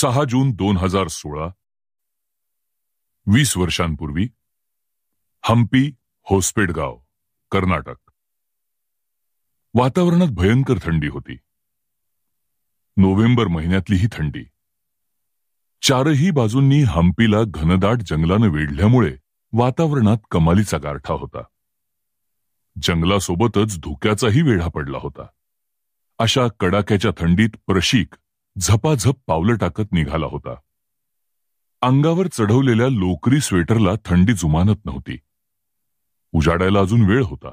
6 जून 2016. 20 वर्षांपूर्वी हम्पी, होसपेटगाव, कर्नाटक. वातावरणात भयंकर थंडी होती. नोव्हेंबर महिन्यातली ही थंडी. चारही बाजूंनी हम्पीला घनदाट जंगलानं वेढल्यामुळे वातावरणात कमालीचा गारठा होता. जंगलासोबतच धुक्याचाही वेढा पडला होता. अशा कडाक्याच्या थंडीत प्रशिक झपाझप पावलं टाकत निघाला होता. अंगावर चढवलेल्या लोकरी स्वेटरला थंडी जुमानत नव्हती. उजाडायला अजून वेळ होता.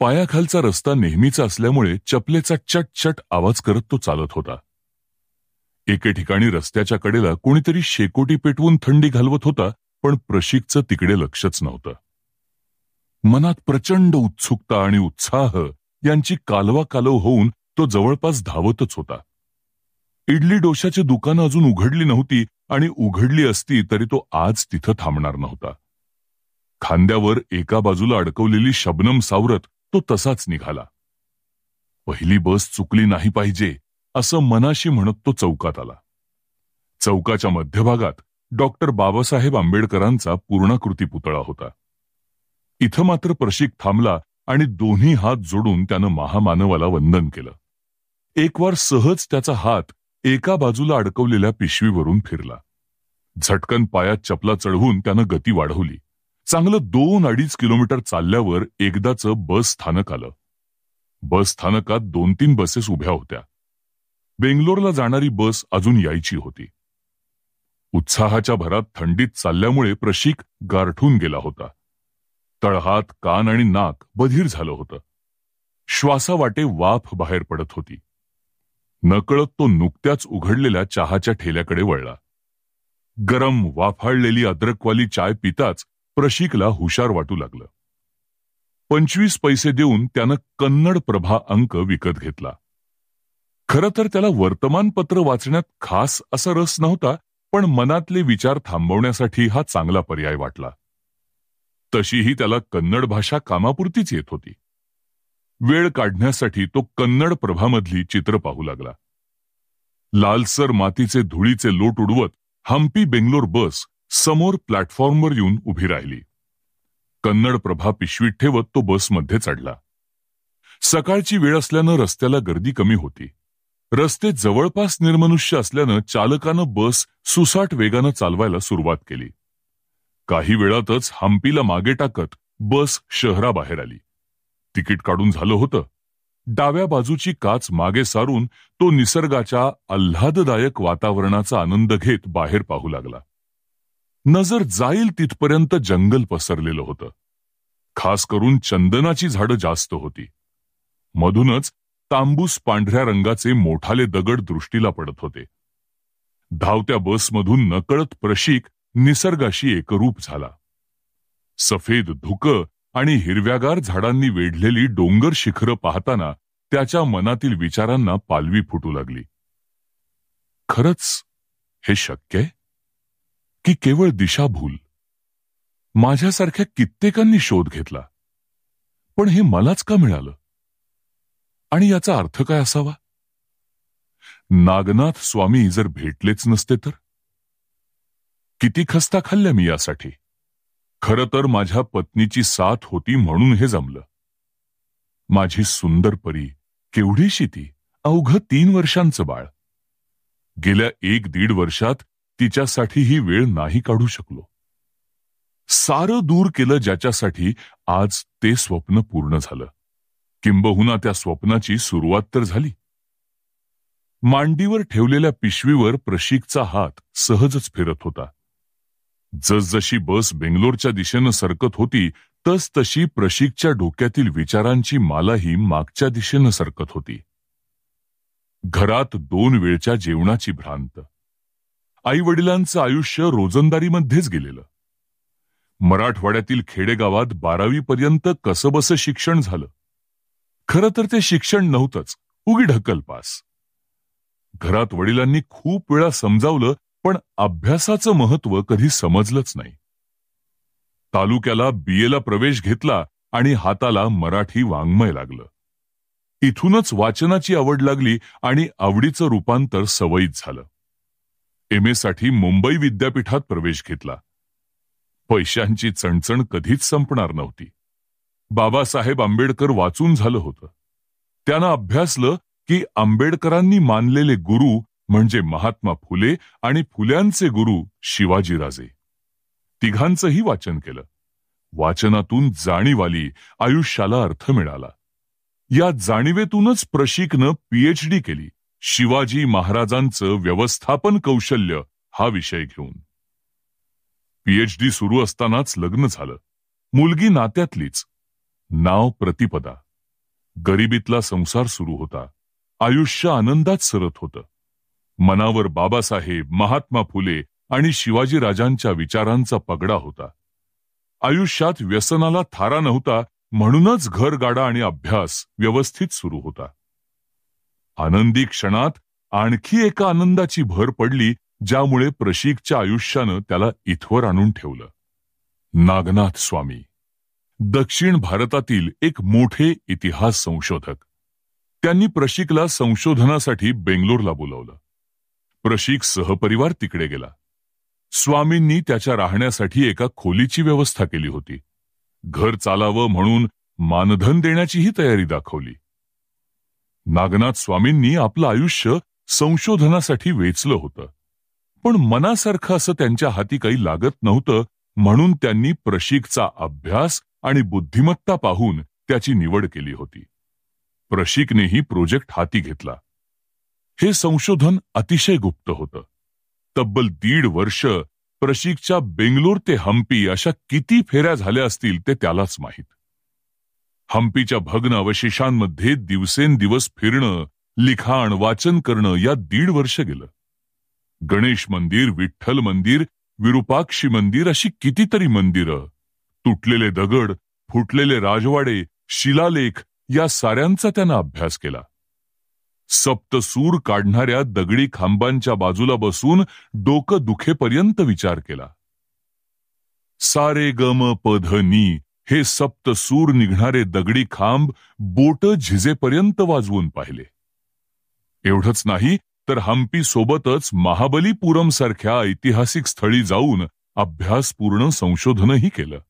पायाखालचा रस्ता नेहमीचा असल्यामुळे चपलेचा चटचट आवाज करत तो चालत होता. एके ठिकाणी रस्त्याच्या कडेला कोणीतरी शेकोटी पेटवून थंडी घालवत होता, पण प्रशिकचं तिकडे लक्षच नव्हतं. मनात प्रचंड उत्सुकता आणि उत्साह यांची कालवाकालव होऊन तो जवळपास धावतच होता. इडली डोशाची दुकानं अजून उघडली नव्हती आणि उघडली असती तरी तो आज तिथं थांबणार नव्हता. खांद्यावर एका बाजूला अडकवलेली शबनम सावरत तो तसाच निघाला. पहिली बस चुकली नाही पाहिजे असं मनाशी म्हणत तो चौकात आला. चौकाच्या मध्यभागात डॉक्टर बाबासाहेब आंबेडकरांचा पूर्णाकृती पुतळा होता. इथं मात्र प्रशिक थांबला आणि दोन्ही हात जोडून त्यानं महामानवाला वंदन केलं. एक वार सहज त्याचा हात एका बाजूला अडकवलेल्या पिशवीवरून फिरला. झटकन पायात चपला चढवून त्यानं गती वाढवली. चांगलं 2-2.5 किलोमीटर चालल्यावर एकदाचं बस स्थानक आलं. बस स्थानकात 2-3 बसेस उभ्या होत्या. बेंगलोरला जाणारी बस अजून यायची होती. उत्साहाच्या भरात थंडीत चालल्यामुळे प्रशिक गारठून गेला होता. तळहात, कान आणि नाक बधीर झालं होतं. श्वासावाटे वाफ बाहेर पडत होती. नकळत तो नुकत्याच उघडलेल्या चहाच्या ठेल्याकडे वळला. गरम वाफाळलेली अद्रकवाली चाय पिताच प्रशिकला हुशार वाटू लागलं. 25 पैसे देऊन त्यानं कन्नड प्रभा अंक विकत घेतला. खरं तर त्याला वर्तमानपत्र वाचण्यात खास असा रस नव्हता, पण मनातले विचार थांबवण्यासाठी हा चांगला पर्याय वाटला. तशीही त्याला कन्नड भाषा कामापुरतीच येत होती. वेळ काढण्यासाठी तो कन्नड प्रभामधली चित्र पाहू लागला. लालसर मातीचे धुळीचे लोट उडवत हम्पी बेंगलोर बस समोर प्लॅटफॉर्मवर येऊन उभी राहिली. कन्नड प्रभा पिशवीत ठेवत तो बसमध्ये चढला. सकाळची वेळ असल्यानं रस्त्याला गर्दी कमी होती. रस्ते जवळपास निर्मनुष्य असल्यानं चालकानं बस सुसाट वेगानं चालवायला सुरुवात केली. काही वेळातच हम्पीला मागे टाकत बस शहराबाहेर आली. तिकीट काढून झालं होतं. डाव्या बाजूची काच मागे सारून तो निसर्गाच्या आल्हाददायक वातावरणाचा आनंद घेत बाहेर पाहू लागला. नजर जाईल तिथपर्यंत जंगल पसरलेलं होतं. खास करून चंदनाची झाडं जास्त होती. मधूनच तांबूस पांढऱ्या रंगाचे मोठाले दगड दृष्टीला पडत होते. धावत्या बसमधून नकळत प्रशिक निसर्गाशी एकरूप झाला. सफेद धुकं आणि हिरव्यागार झाडांनी वेढलेली डोंगर शिखरं पाहताना त्याच्या मनातील विचारांना पालवी फुटू लागली. खरंच हे शक्य आहे की केवळ दिशाभूल? माझ्यासारख्या कित्येकांनी शोध घेतला, पण हे मलाच का मिळालं? आणि याचा अर्थ काय असावा? नागनाथ स्वामी जर भेटलेच नसते तर? किती खस्ता खाल्ल्या मी यासाठी. खरं तर माझ्या पत्नीची साथ होती म्हणून हे जमलं. माझी सुंदर परी, केवढीशी ती, अवघं 3 वर्षांचं बाळ. गेल्या 1-1.5 वर्षात तिच्यासाठी ही वेळ नाही काढू शकलो. सारं दूर केलं ज्याच्यासाठी आज ते स्वप्न पूर्ण झालं. किंबहुना त्या स्वप्नाची सुरुवात तर झाली. मांडीवर ठेवलेल्या पिशवीवर प्रशिकचा हात सहजच फिरत होता. जसजशी बस बेंगलोरच्या दिशेनं सरकत होती तसतशी प्रशिकच्या डोक्यातील विचारांची मालाही मागच्या दिशेनं सरकत होती. घरात 2 वेळच्या जेवणाची भ्रांत. आई-वडिलांचं आयुष्य रोजंदारीमध्येच गेलेलं. मराठवाड्यातील खेडेगावात 12वी पर्यंत कसबसं शिक्षण झालं. खरं तर ते शिक्षण नव्हतंच, उगी ढकलपास. घरात वडिलांनी खूप वेळा समजावलं, पण अभ्यासाचं महत्त्व कधी समजलंच नाही. तालुक्याला BA ला प्रवेश घेतला आणि हाताला मराठी वाङ्मय लागलं. इथूनच वाचनाची आवड लागली आणि आवडीचं रूपांतर सवयीत झालं. MA साठी मुंबई विद्यापीठात प्रवेश घेतला. पैशांची चणचण कधीच संपणार नव्हती. बाबासाहेब आंबेडकर वाचून झालं होतं. त्यानं अभ्यासलं की आंबेडकरांनी मानलेले गुरु म्हणजे महात्मा फुले आणि फुल्यांचे गुरु शिवाजीराजे. तिघांचंही वाचन केलं. वाचनातून जाणीव आली, आयुष्याला अर्थ मिळाला. या जाणीवेतूनच प्रशिकनं PhD केली, शिवाजी महाराजांचं व्यवस्थापन कौशल्य हा विषय घेऊन. PhD सुरू असतानाच लग्न झालं. मुलगी नात्यातलीच. नाव प्रतिपदा. गरिबीतला संसार सुरू होता. आयुष्य आनंदात सरत होतं. मनावर बाबासाहेब, महात्मा फुले आणि शिवाजीराजांच्या विचारांचा पगडा होता. आयुष्यात व्यसनाला थारा नव्हता, म्हणूनच घरगाडा आणि अभ्यास व्यवस्थित सुरू होता. आनंदी क्षणात आणखी एका आनंदाची भर पडली, ज्यामुळे प्रशिकच्या आयुष्यानं त्याला इथवर आणून ठेवलं. नागनाथ स्वामी, दक्षिण भारतातील एक मोठे इतिहास संशोधक. त्यांनी प्रशिकला संशोधनासाठी बेंगलोरला बोलावलं. प्रशिक सहपरिवार तिकडे गेला. स्वामींनी त्याच्या राहण्यासाठी एका खोलीची व्यवस्था केली होती. घर चालावं म्हणून मानधन देण्याचीही तयारी दाखवली. नागनाथ स्वामींनी आपलं आयुष्य संशोधनासाठी वेचलं होतं, पण मनासारखं असं त्यांच्या हाती काही लागत नव्हतं, म्हणून त्यांनी प्रशिकचा अभ्यास आणि बुद्धिमत्ता पाहून त्याची निवड केली होती. प्रशिकनेही प्रोजेक्ट हाती घेतला. हे संशोधन अतिशय गुप्त होतं. तब्बल 1.5 वर्ष प्रशिकच्या बेंगलोर ते हम्पी अशा किती फेऱ्या झाल्या असतील ते त्यालाच माहीत. हम्पीच्या भग्न अवशेषांमध्ये दिवसेंदिवस फिरणं, लिखाण, वाचन करणं या 1.5 वर्ष गेलं. गणेश मंदिर, विठ्ठल मंदिर, विरूपाक्षी मंदिर अशी कितीतरी मंदिरं, तुटलेले दगड, फुटलेले राजवाडे, शिलालेख या साऱ्यांचा त्यानं अभ्यास केला. सप्तसूर काढणाऱ्या दगडी खांबांच्या बाजूला बसून डोकं दुखेपर्यंत विचार केला. सारे गम पध नी हे सप्तसूर निघणारे दगडी खांब बोट झिजेपर्यंत वाजवून पाहिले. एवढंच नाही तर हम्पी सोबतच महाबलीपुरम सारख्या ऐतिहासिक स्थळी जाऊन अभ्यासपूर्ण संशोधनही केलं.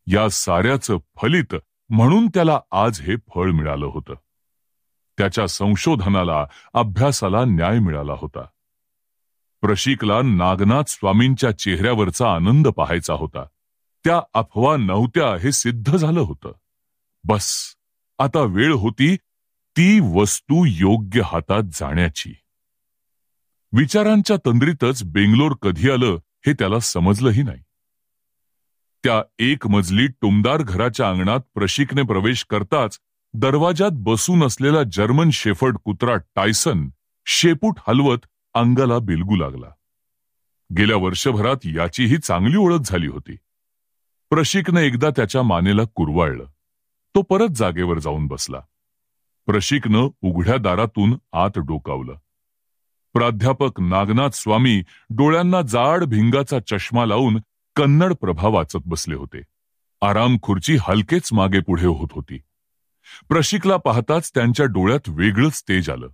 या साऱ्याचं फलित म्हणून त्याला आज हे फळ मिळालं होतं. त्याच्या संशोधनाला, अभ्यासाला न्याय मिळाला होता. प्रशिकला नागनाथ स्वामींच्या चेहऱ्यावरचा आनंद पाहायचा होता. त्या अफवा नव्हत्या हे सिद्ध झालं होतं. बस आता वेळ होती ती वस्तू योग्य हातात जाण्याची. विचारांच्या तंद्रीतच बेंगलोर कधी आलं हे त्याला समजलंही नाही. त्या 1 मजली टुमदार घराच्या अंगणात प्रशिकने प्रवेश करताच दरवाजात बसून असलेला जर्मन शेफर्ड कुत्रा टायसन शेपूट हलवत अंगाला बिलगू लागला. गेल्या वर्षभरात याचीही चांगली ओळख झाली होती. प्रशिकने एकदा त्याच्या मानेला कुरवाळलं. तो परत जागेवर जाऊन बसला. प्रशिकनं उघड्या दारातून आत डोकावलं. प्राध्यापक नागनाथ स्वामी डोळ्यांना जाड भिंगाचा चष्मा लावून कन्नड प्रभा वाचत बसले होते. आराम खुर्ची हलकेच मागे पुढे होत होती. प्रशिकला पाहताच त्यांच्या डोळ्यात वेगळंच तेज आलं.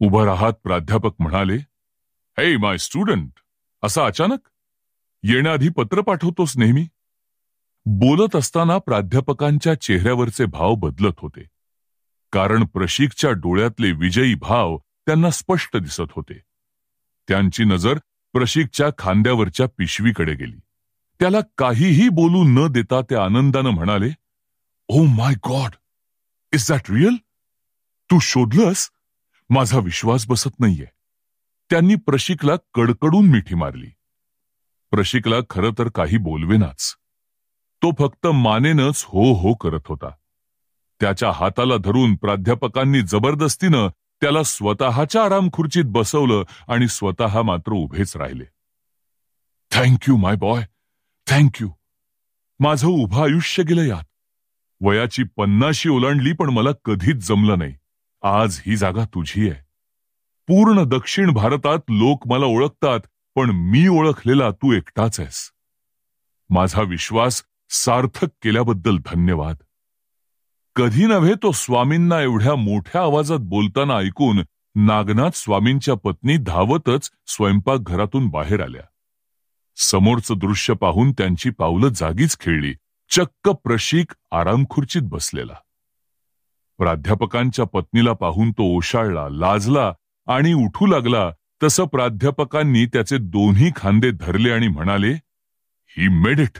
उभं राहत प्राध्यापक म्हणाले, हे माय स्टुडंट, असं अचानक? येण्याआधी पत्र पाठवतोस नेहमी? बोलत असताना प्राध्यापकांच्या चेहऱ्यावरचे भाव बदलत होते, कारण प्रशिकच्या डोळ्यातले विजयी भाव त्यांना स्पष्ट दिसत होते. त्यांची नजर प्रशिकच्या खांद्यावरच्या पिशवीकडे गेली. त्याला काहीही बोलू न देता ते आनंदानं म्हणाले, oh my God, is that real? तू शोधलंस? माझा विश्वास बसत नाहीये. त्यांनी प्रशिकला कडकडून मिठी मारली. प्रशिकला खरं तर काही बोलवेनाच. तो फक्त मानेनच हो हो करत होता. त्याच्या हाताला धरून प्राध्यापकांनी जबरदस्तीनं त्याला स्वतःच्या आरामखुर्चीत बसवलं आणि स्वतः मात्र उभेच राहिले. थँक्यू माय बॉय, थँक्यू. माझं उभं आयुष्य गेलं यात. वयाची 50शी ओलांडली पण मला कधीच जमलं नाही. आज ही जागा तुझी आहे. पूर्ण दक्षिण भारतात लोक मला ओळखतात, पण मी ओळखलेला तू एकटाच आहेस. माझा विश्वास सार्थक केल्याबद्दल धन्यवाद. कधी नव्हे तो स्वामींना एवढ्या मोठ्या आवाजात बोलताना ऐकून नागनाथ स्वामींच्या पत्नी धावतच स्वयंपाकघरातून बाहेर आल्या. समोरचं दृश्य पाहून त्यांची पावलं जागीच खेळली. चक्क प्रशिक आरामखुर्चीत बसलेला. प्राध्यापकांच्या पत्नीला पाहून तो ओशाळला, लाजला आणि उठू लागला. तसं प्राध्यापकांनी त्याचे दोन्ही खांदे धरले आणि म्हणाले, "ही मेड इट,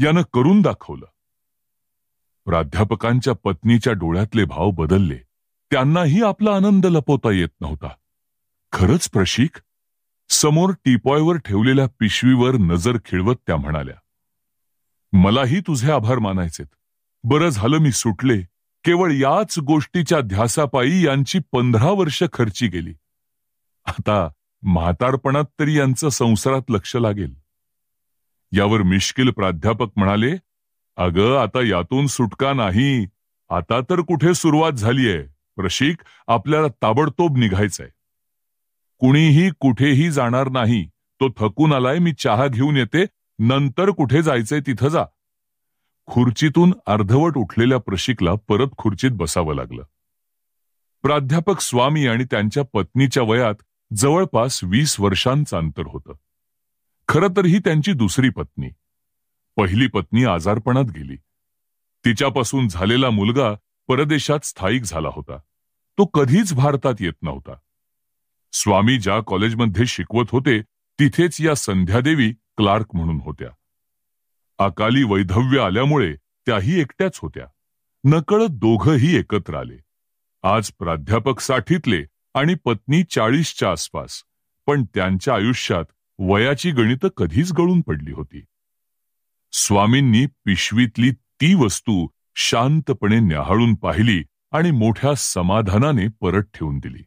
यानं करून दाखवलं." प्राध्यापकांच्या पत्नीच्या डोळ्यातले भाव बदलले. त्यांनाही आपला आनंद लपवता येत नव्हता. "खरंच प्रशिक?" समोर टीपॉयवर ठेवलेल्या पिशवीवर नजर खिळवत त्या म्हणाल्या. "मलाही तुझे आभार मानायचेत. बरं झालं मी सुटले. केवळ याच गोष्टीच्या ध्यासापायी यांची 15 वर्ष खर्ची गेली. आता म्हातारपणात तरी यांचं संसारात लक्ष लागेल." यावर मिश्किल प्राध्यापक म्हणाले, "अगं, आता यातून सुटका नाही. आता तर कुठे सुरुवात झालीये. प्रशिक, आपल्याला ताबडतोब निघायचंय. कुणीही कुठेही जाणार नाही. तो थकून आलाय. मी चहा घेऊन येते. नंतर कुठे जायचंय तिथं जा." खुर्चीतून अर्धवट उठलेल्या प्रशिकला परत खुर्चीत बसावं लागलं. प्राध्यापक स्वामी आणि त्यांच्या पत्नीच्या वयात जवळपास 20 वर्षांचं अंतर होतं. खरं तर ही त्यांची दुसरी पत्नी. पहिली पत्नी आजारपणात गेली. तिच्यापासून झालेला मुलगा परदेशात स्थायिक झाला होता. तो कधीच भारतात येत नव्हता. स्वामी ज्या कॉलेजमध्ये शिकवत होते तिथेच या संध्यादेवी क्लार्क म्हणून होत्या. अकाली वैधव्य आल्यामुळे त्याही एकट्याच होत्या. नकळत दोघंही एकत्र आले. आज प्राध्यापक 60तले आणि पत्नी 40च्या आसपास. पण त्यांच्या आयुष्यात वयाची गणितं कधीच गळून पडली होती. स्वामींनी पिशवीतली ती वस्तू शांतपणे न्याहाळून पाहिली आणि मोठ्या समाधानाने परत ठेवून दिली.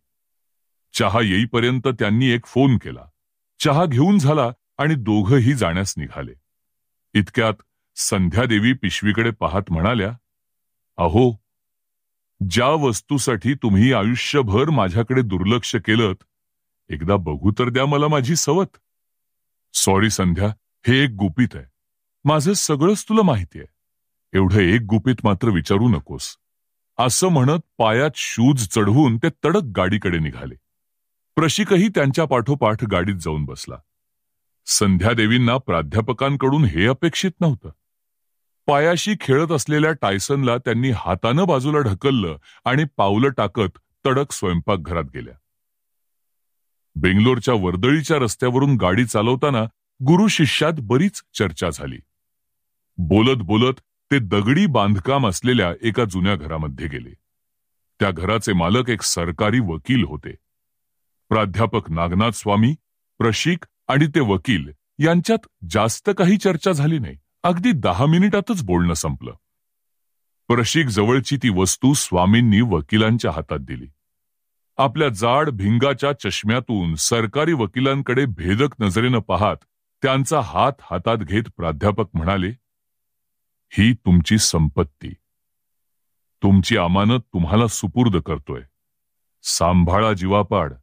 चहा येईपर्यंत त्यांनी एक फोन केला. चहा घेऊन झाला आणि दोघंही जाण्यास निघाले. इतक्यात संध्यादेवी पिशवीकडे पाहत म्हणाल्या, "अहो, ज्या वस्तूसाठी तुम्ही आयुष्यभर माझ्याकडे दुर्लक्ष केलंत, एकदा बघू तर द्या मला माझी सवत." "सॉरी संध्या, हे एक गुपित आहे. माझं सगळंच तुला माहिती आहे. एवढं एक गुपित मात्र विचारू नकोस." असं म्हणत पायात शूज चढवून ते तडक गाडीकडे निघाले. प्रशिकही त्यांच्या पाठोपाठ गाडीत जाऊन बसला. संध्यादेवींना प्राध्यापकांकडून हे अपेक्षित नव्हतं. पायाशी खेळत असलेल्या टायसनला त्यांनी हातानं बाजूला ढकललं आणि पावलं टाकत तडक स्वयंपाकघरात गेल्या. बेंगलोरच्या वर्दळीच्या रस्त्यावरून गाडी चालवताना गुरु शिष्यात बरीच चर्चा झाली. बोलत बोलत ते दगडी बांधकाम असलेल्या एका जुन्या घरामध्ये गेले. त्या घराचे मालक एक सरकारी वकील होते. प्राध्यापक नागनाथ स्वामी, प्रशिक आणि ते वकील यांच्यात जास्त काही चर्चा झाली नाही. अगदी 10 मिनिटातच बोलणं संपलं. प्रशिक जवळची ती वस्तू स्वामींनी वकिलांच्या हातात दिली. आपल्या जाड भिंगाच्या चष्म्यातून सरकारी वकिलांकडे भेदक नजरेनं पाहत त्यांचा हात हातात घेत प्राध्यापक म्हणाले, "ही तुमची संपत्ती. तुमची अमानत तुम्हाला सुपूर्द करतोय. सांभाळा जीवापाड.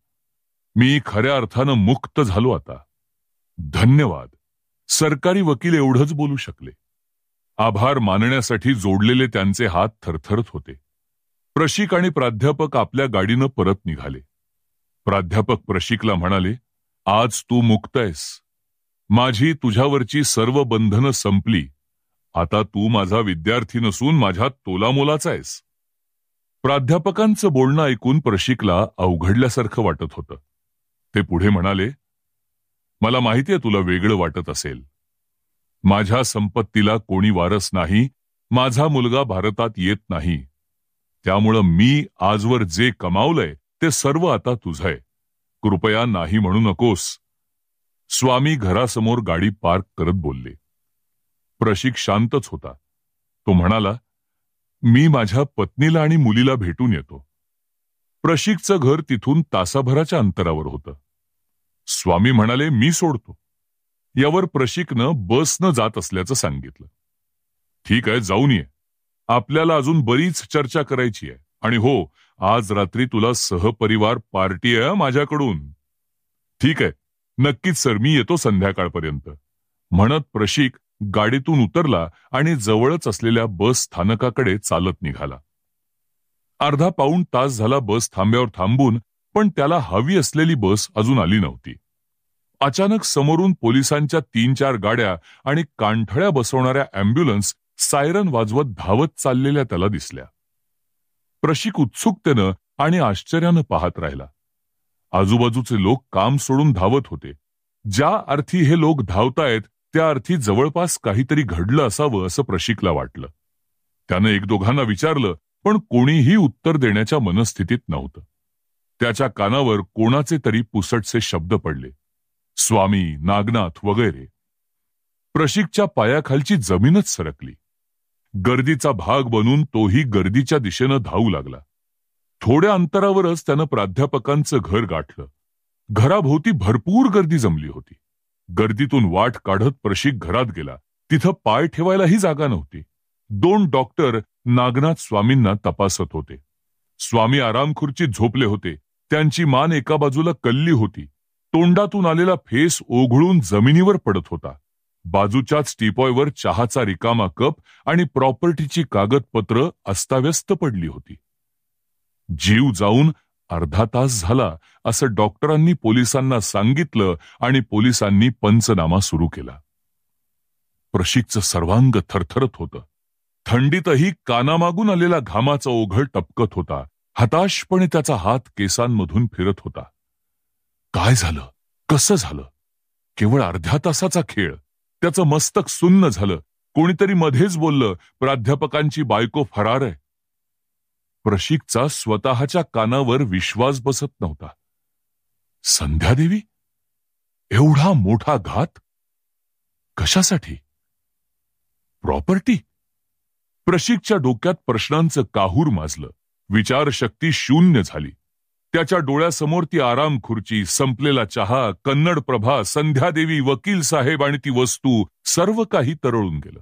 मी खऱ्या अर्थानं मुक्त झालो आता. धन्यवाद." सरकारी वकील एवढंच बोलू शकले. आभार मानण्यासाठी जोडलेले त्यांचे हात थरथरत होते. प्रशिक आणि प्राध्यापक आपल्या गाडीनं परत निघाले. प्राध्यापक प्रशिकला म्हणाले, "आज तू मुक्त आहेस. माझी तुझ्यावरची सर्व बंधनं संपली. आता तू माझा विद्यार्थी नसून माझ्या तोलामोलाचा आहेस." प्राध्यापकांचं बोलणं ऐकून प्रशिकला अवघडल्यासारखं वाटत होतं. ते पुढे म्हणाले, "मला माहितीये तुला वेगळं वाटत असेल. माझ्या संपत्तीला कोणी वारस नाही. माझा मुलगा भारतात येत नाही. त्यामुळं मी आजवर जे कमावलंय ते सर्व आता तुझंय. कृपया नाही म्हणू नकोस." स्वामी घरासमोर गाडी पार्क करत बोलले. प्रशिक शांतच होता. तो म्हणाला, "मी माझ्या पत्नीला आणि मुलीला भेटून येतो." प्रशिकचं घर तिथून तासाभराच्या अंतरावर होतं. स्वामी म्हणाले, "मी सोडतो." यावर प्रशिकनं बसनं जात असल्याचं सांगितलं. "ठीक आहे, जाऊन ये. आपल्याला अजून बरीच चर्चा करायची आहे. आणि हो, आज रात्री तुला सहपरिवार पार्टी आहे माझ्याकडून." "ठीक आहे, नक्कीच सर, मी येतो संध्याकाळपर्यंत." म्हणत प्रशिक गाडीतून उतरला आणि जवळच असलेल्या बस स्थानकाकडे चालत निघाला. अर्धा पाऊण तास झाला बस थांब्यावर थांबून पण त्याला हवी असलेली बस अजून आली नव्हती. अचानक समोरून पोलिसांच्या 3-4 गाड्या आणि कानठळ्या बसवणाऱ्या अँब्युलन्स सायरन वाजवत धावत चाललेल्या त्याला दिसल्या. प्रशिक उत्सुकतेनं आणि आश्चर्यानं पाहत राहिला. आजूबाजूचे लोक काम सोडून धावत होते. ज्या अर्थी हे लोक धावतायत त्या अर्थी जवळपास काहीतरी घडलं असावं असं प्रशिकला वाटलं. त्यानं 1-2घांना विचारलं, पण कोणीही उत्तर देण्याच्या मनस्थितीत नव्हतं. त्याच्या कानावर कोणाचे तरी पुसटसे शब्द पडले, स्वामी, नागनाथ वगैरे. प्रशिकच्या पायाखालची जमीनच सरकली. गर्दीचा भाग बनून तोही गर्दीच्या दिशेनं धावू लागला. थोड्या अंतरावरच त्यानं प्राध्यापकांचं घर गाठलं. घराभोवती भरपूर गर्दी जमली होती. गर्दीतून वाट काढत प्रशिक घरात गेला. तिथं पाय ठेवायलाही जागा नव्हती. 2 डॉक्टर नागनाथ स्वामींना तपासत होते. स्वामी आरामखुर्चीत झोपले होते. त्यांची मान एका बाजूला कल्ली होती. तोंडातून आलेला फेस ओघळून जमिनीवर पडत होता. बाजूच्याच टीपॉयवर चहाचा रिकामा कप आणि प्रॉपर्टीची कागदपत्र अस्ताव्यस्त पडली होती. जीव जाऊन अर्धा तास झाला असं डॉक्टरांनी पोलिसांना सांगितलं आणि पोलिसांनी पंचनामा सुरू केला. प्रशिकचं सर्वांग थरथरत होतं. थंडीतही कानामागून आलेला घामाचा ओघळ टपकत होता. हताशपणे त्याचा हात केसांमधून फिरत होता. काय झालं? कसं झालं? केवळ अर्ध्या तासाचा खेळ. त्याचं मस्तक सुन्न झालं. कोणीतरी मध्येच बोललं, प्राध्यापकांची बायको फरार आहे. प्रशिकचा स्वतःच्या कानावर विश्वास बसत नव्हता. संध्यादेवी? एवढा मोठा घात? कशासाठी? प्रॉपर्टी? प्रशिकच्या डोक्यात प्रश्नांचं काहूर माजलं. विचारशक्ती शून्य झाली. त्याच्या डोळ्यासमोर ती आराम खुर्ची, संपलेला चहा, कन्नड प्रभा, संध्यादेवी, वकील साहेब आणि ती वस्तू, सर्व काही तरळून गेलं.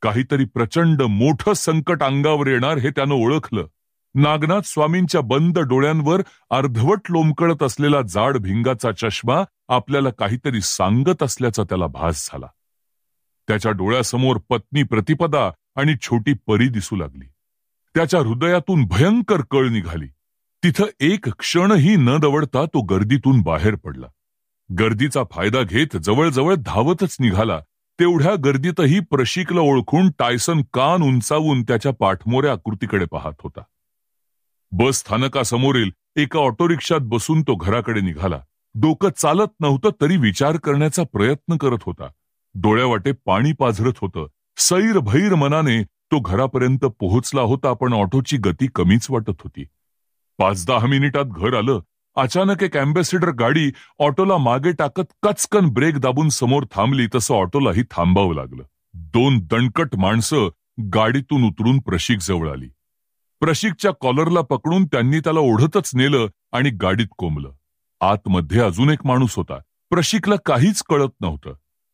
काहीतरी प्रचंड मोठं संकट अंगावर येणार हे त्यानं ओळखलं. नागनाथ स्वामींच्या बंद डोळ्यांवर अर्धवट लोंबकळत असलेला जाड भिंगाचा चष्मा आपल्याला काहीतरी सांगत असल्याचा त्याला भास झाला. त्याच्या डोळ्यासमोर पत्नी प्रतिपदा आणि छोटी परी दिसू लागली. त्याच्या हृदयातून भयंकर कळ निघाली. तिथं एक क्षणही न दवडता तो गर्दीतून बाहेर पडला. गर्दीचा फायदा घेत जवळजवळ धावतच निघाला. तेवढ्या गर्दीतही प्रशिकला ओळखून टायसन कान उंचावून त्याच्या पाठमोऱ्या आकृतीकडे पाहत होता. बस स्थानकासमोरील एका ऑटो रिक्षात बसून तो घराकडे निघाला. डोकं चालत नव्हतं तरी विचार करण्याचा प्रयत्न करत होता. डोळ्यावाटे पाणी पाझरत होतं. सैर भैर मनाने तो घरापर्यंत पोहोचला होता, पण ऑटोची गती कमीच वाटत होती. 5-10 मिनिटात घर आलं. अचानक एक अँबॅसेडर गाडी ऑटोला मागे टाकत कचकन ब्रेक दाबून समोर थांबली. तसं ऑटोलाही थांबावं लागलं. 2 दणकट माणसं गाडीतून उतरून प्रशिक जवळ आली. प्रशिकच्या कॉलरला पकडून त्यांनी त्याला ओढतच नेलं आणि गाडीत कोंबलं. आतमध्ये अजून एक माणूस होता. प्रशिकला काहीच कळत नव्हतं.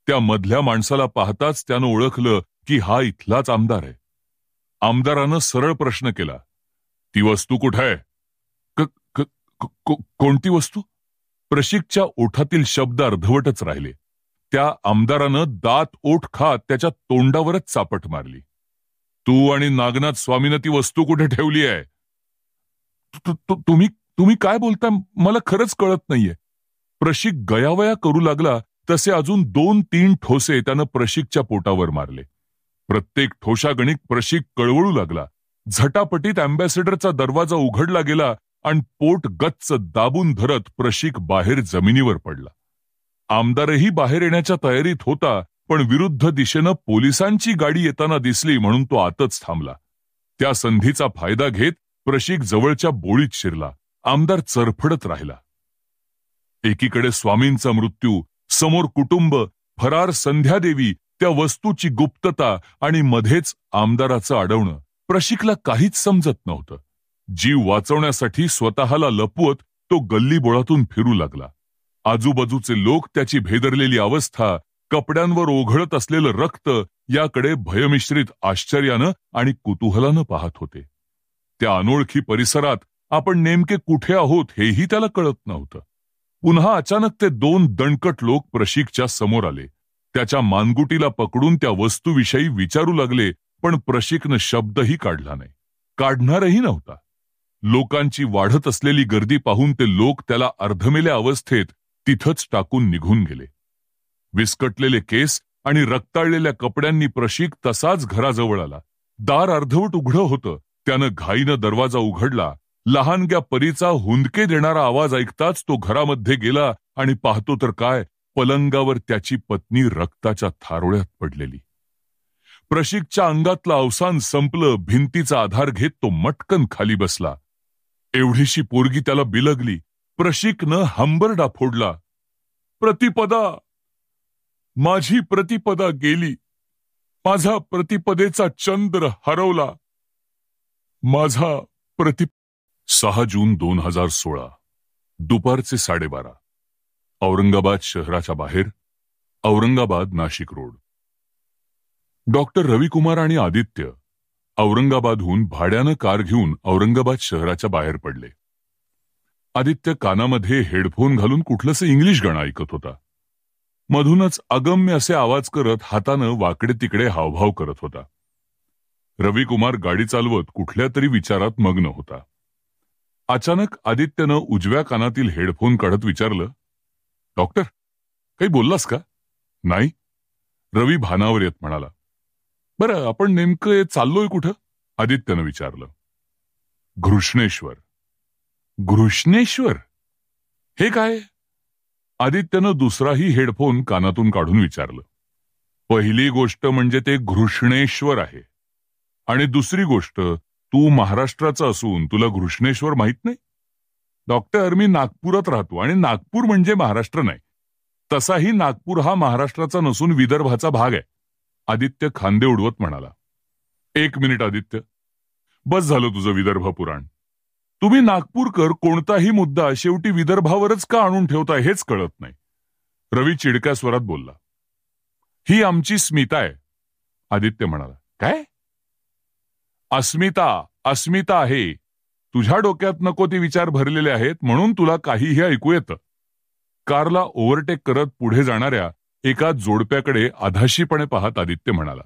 त्या मधल्या माणसाला पाहताच त्यानं ओळखलं की हा इथलाच आमदार आहे. आमदारानं सरळ प्रश्न केला, ती वस्तू कुठे आहे? कोणती वस्तू? प्रशिकच्या ओठातील शब्द अर्धवटच राहिले. त्या आमदारानं दात ओठ खात त्याच्या तोंडावरच चापट मारली. तू आणि नागनाथ स्वामीनं ती वस्तू कुठे ठेवली आहे? तुम्ही काय बोलता? मला खरंच कळत नाहीये. प्रशिक गयावया करू लागला तसे अजून 2-3 ठोसे त्यानं प्रशिकच्या पोटावर मारले. प्रत्येक ठोशागणिक प्रशिक कळवळू लागला. झटापटीत अँबॅसेडरचा दरवाजा उघडला गेला आणि पोट गच्च दाबून धरत प्रशिक बाहेर जमिनीवर पडला. आमदारही बाहेर येण्याच्या तयारीत होता, पण विरुद्ध दिशेनं पोलिसांची गाडी येताना दिसली म्हणून तो आतच थांबला. त्या संधीचा फायदा घेत प्रशिक जवळच्या बोळीत शिरला. आमदार चरफडत राहिला. एकीकडे स्वामींचा मृत्यू, समोर कुटुंब, फरार संध्यादेवी, त्या वस्तूची गुप्तता आणि मध्येच आमदाराचं अडवणं. प्रशिकला काहीच समजत नव्हतं. जीव वाचवण्यासाठी स्वतःला लपवत तो गल्लीबोळातून फिरू लागला. आजूबाजूचे लोक त्याची भेदरलेली अवस्था, कपड्यांवर ओघळत असलेलं रक्त याकडे भयमिश्रित आश्चर्यानं आणि कुतूहलानं पाहत होते. त्या अनोळखी परिसरात आपण नेमके कुठे आहोत हेही त्याला कळत नव्हतं. पुन्हा अचानक ते 2 दणकट लोक प्रशिकच्या समोर आले. त्याच्या मानगुटीला पकडून त्या वस्तूविषयी विचारू लागले, पण प्रशिकनं शब्दही काढला नाही. काढणारही नव्हता. लोकांची वाढत असलेली गर्दी पाहून ते लोक त्याला अर्धमेल्या अवस्थेत तिथंच टाकून निघून गेले. विस्कटलेले केस आणि रक्ताळलेल्या कपड्यांनी प्रशिक तसाच घराजवळ आला. दार अर्धवट उघडं होतं. त्यानं घाईनं दरवाजा उघडला. लहानग्या परीचा हुंदके देणारा आवाज ऐकताच तो घरामध्ये गेला आणि पाहतो तर काय, पलंगावर त्याची पत्नी रक्ताच्या थारोळ्यात पडलेली. प्रशिकच्या अंगातलं अवसान संपलं. भिंतीचा आधार घेत तो मटकन खाली बसला. एवढीशी पोरगी त्याला बिलगली. प्रशिकनं हंबरडा फोडला. प्रतिपदा, माझी प्रतिपदा गेली. माझा प्रतिपदेचा चंद्र हरवला. माझा 6 जून 2016 दुपारचे 12:30 औरंगाबाद शहराच्या बाहेर, औरंगाबाद नाशिक रोड. डॉक्टर रविकुमार आणि आदित्य औरंगाबादहून भाड्यानं कार घेऊन औरंगाबाद शहराच्या बाहेर पडले. आदित्य कानामध्ये हेडफोन घालून कुठलंसं इंग्लिश गाणं ऐकत होता. मधूनच अगम्य असे आवाज करत हातानं वाकडे तिकडे हावभाव करत होता. रविकुमार गाडी चालवत कुठल्या तरी विचारात मग्न होता. अचानक आदित्यनं उजव्या कानातील हेडफोन काढत विचारलं, डॉक्टर, काही बोललास का? नाही, रवी भानावर येत म्हणाला. बरं, आपण नेमकं चाललोय कुठं? आदित्यनं विचारलं. घृष्णेश्वर. घृष्णेश्वर? हे काय? आदित्यनं दुसराही हेडफोन कानातून काढून विचारलं. पहिली गोष्ट म्हणजे ते घृष्णेश्वर आहे, आणि दुसरी गोष्ट, तू महाराष्ट्राचा असून तुला घृष्णेश्वर माहित नाही? डॉक्टर, मी नागपुरात राहतो आणि नागपूर म्हणजे महाराष्ट्र नाही. तसाही नागपूर हा महाराष्ट्राचा नसून विदर्भाचा भाग आहे. आदित्य खांदे उडवत म्हणाला. 1 मिनिट आदित्य, बस झालं तुझं विदर्भ पुराण. तुम्ही नागपूरकर कोणताही मुद्दा शेवटी विदर्भावरच का आणून ठेवताय हेच कळत नाही. रवी चिडक्या स्वरात बोलला. ही आमची स्मिता आहे. आदित्य म्हणाला. काय? अस्मिता, अस्मिता आहे. तुझ्या डोक्यात नको ते विचार भरलेले आहेत म्हणून तुला काहीही ऐकू येतं. कारला ओव्हरटेक करत पुढे जाणाऱ्या एका जोडप्याकडे आधाशीपणे पाहत आदित्य म्हणाला.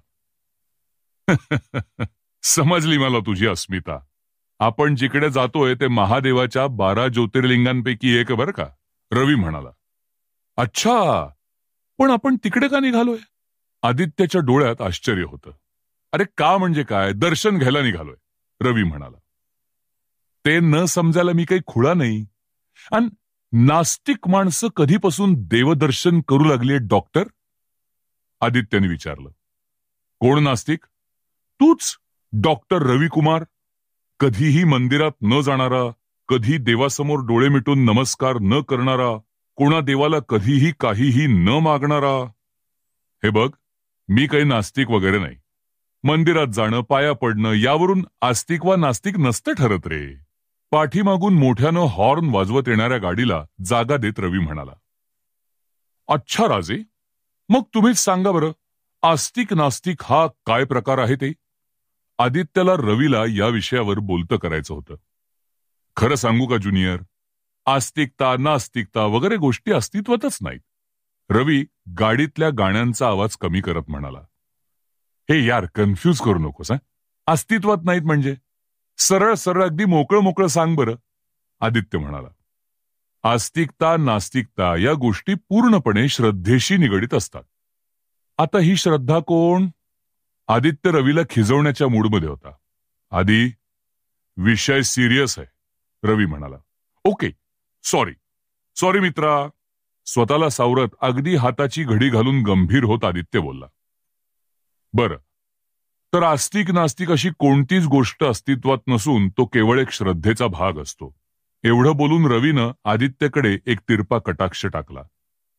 समजली मला तुझी अस्मिता. आपण जिकडे जातोय ते महादेवाच्या 12 ज्योतिर्लिंगांपैकी एक बरं का? रवी म्हणाला. अच्छा, पण आपण तिकडे का निघालोय? आदित्यच्या डोळ्यात आश्चर्य होतं. अरे का म्हणजे काय, दर्शन घ्यायला निघालोय, रवी म्हणाला. ते न समजायला मी काही खुळा नाही. आणि नास्तिक माणसं कधीपासून देवदर्शन करू लागली डॉक्टर? आदित्यने विचारलं. कोण नास्तिक? तूच, डॉक्टर रविकुमार. कधीही मंदिरात न जाणारा, कधी देवासमोर डोळे मिटून नमस्कार न करणारा, कोणा देवाला कधीही काहीही न मागणारा. हे बघ, मी काही नास्तिक वगैरे नाही. मंदिरात जाणं, पाया पडणं यावरून आस्तिक वा नास्तिक नसतं ठरत रे. पाठीमागून मोठ्यानं हॉर्न वाजवत येणाऱ्या गाडीला जागा देत रवी म्हणाला. अच्छा राजे, मग तुम्हीच सांगा बरं, आस्तिक नास्तिक हा काय प्रकार आहे ते? आदित्यला रवीला या विषयावर बोलतं करायचं होतं. खरं सांगू का ज्युनियर, आस्तिकता नास्तिकता वगैरे गोष्टी अस्तित्वातच नाहीत. रवी गाडीतल्या गाण्यांचा आवाज कमी करत म्हणाला. हे यार, कन्फ्यूज करू नकोस. अस्तित्वात नाहीत म्हणजे सरळ सरळ अगदी मोकळं मोकळं सांग बरं, आदित्य म्हणाला. आस्तिकता नास्तिकता या गोष्टी पूर्णपणे श्रद्धेशी निगडीत असतात. आता ही श्रद्धा कोण? आदित्य रवीला खिजवण्याच्या मूडमध्ये होता. आदी, विषय सिरियस आहे, रवी म्हणाला. ओके, सॉरी मित्रा. स्वतःला सावरत अगदी हाताची घडी घालून गंभीर होत आदित्य बोलला. बरं, तर आस्तिक नास्तिक अशी कोणतीच गोष्ट अस्तित्वात नसून तो केवळ एक श्रद्धेचा भाग असतो. एवढं बोलून रवीनं आदित्यकडे एक तिरपा कटाक्ष टाकला.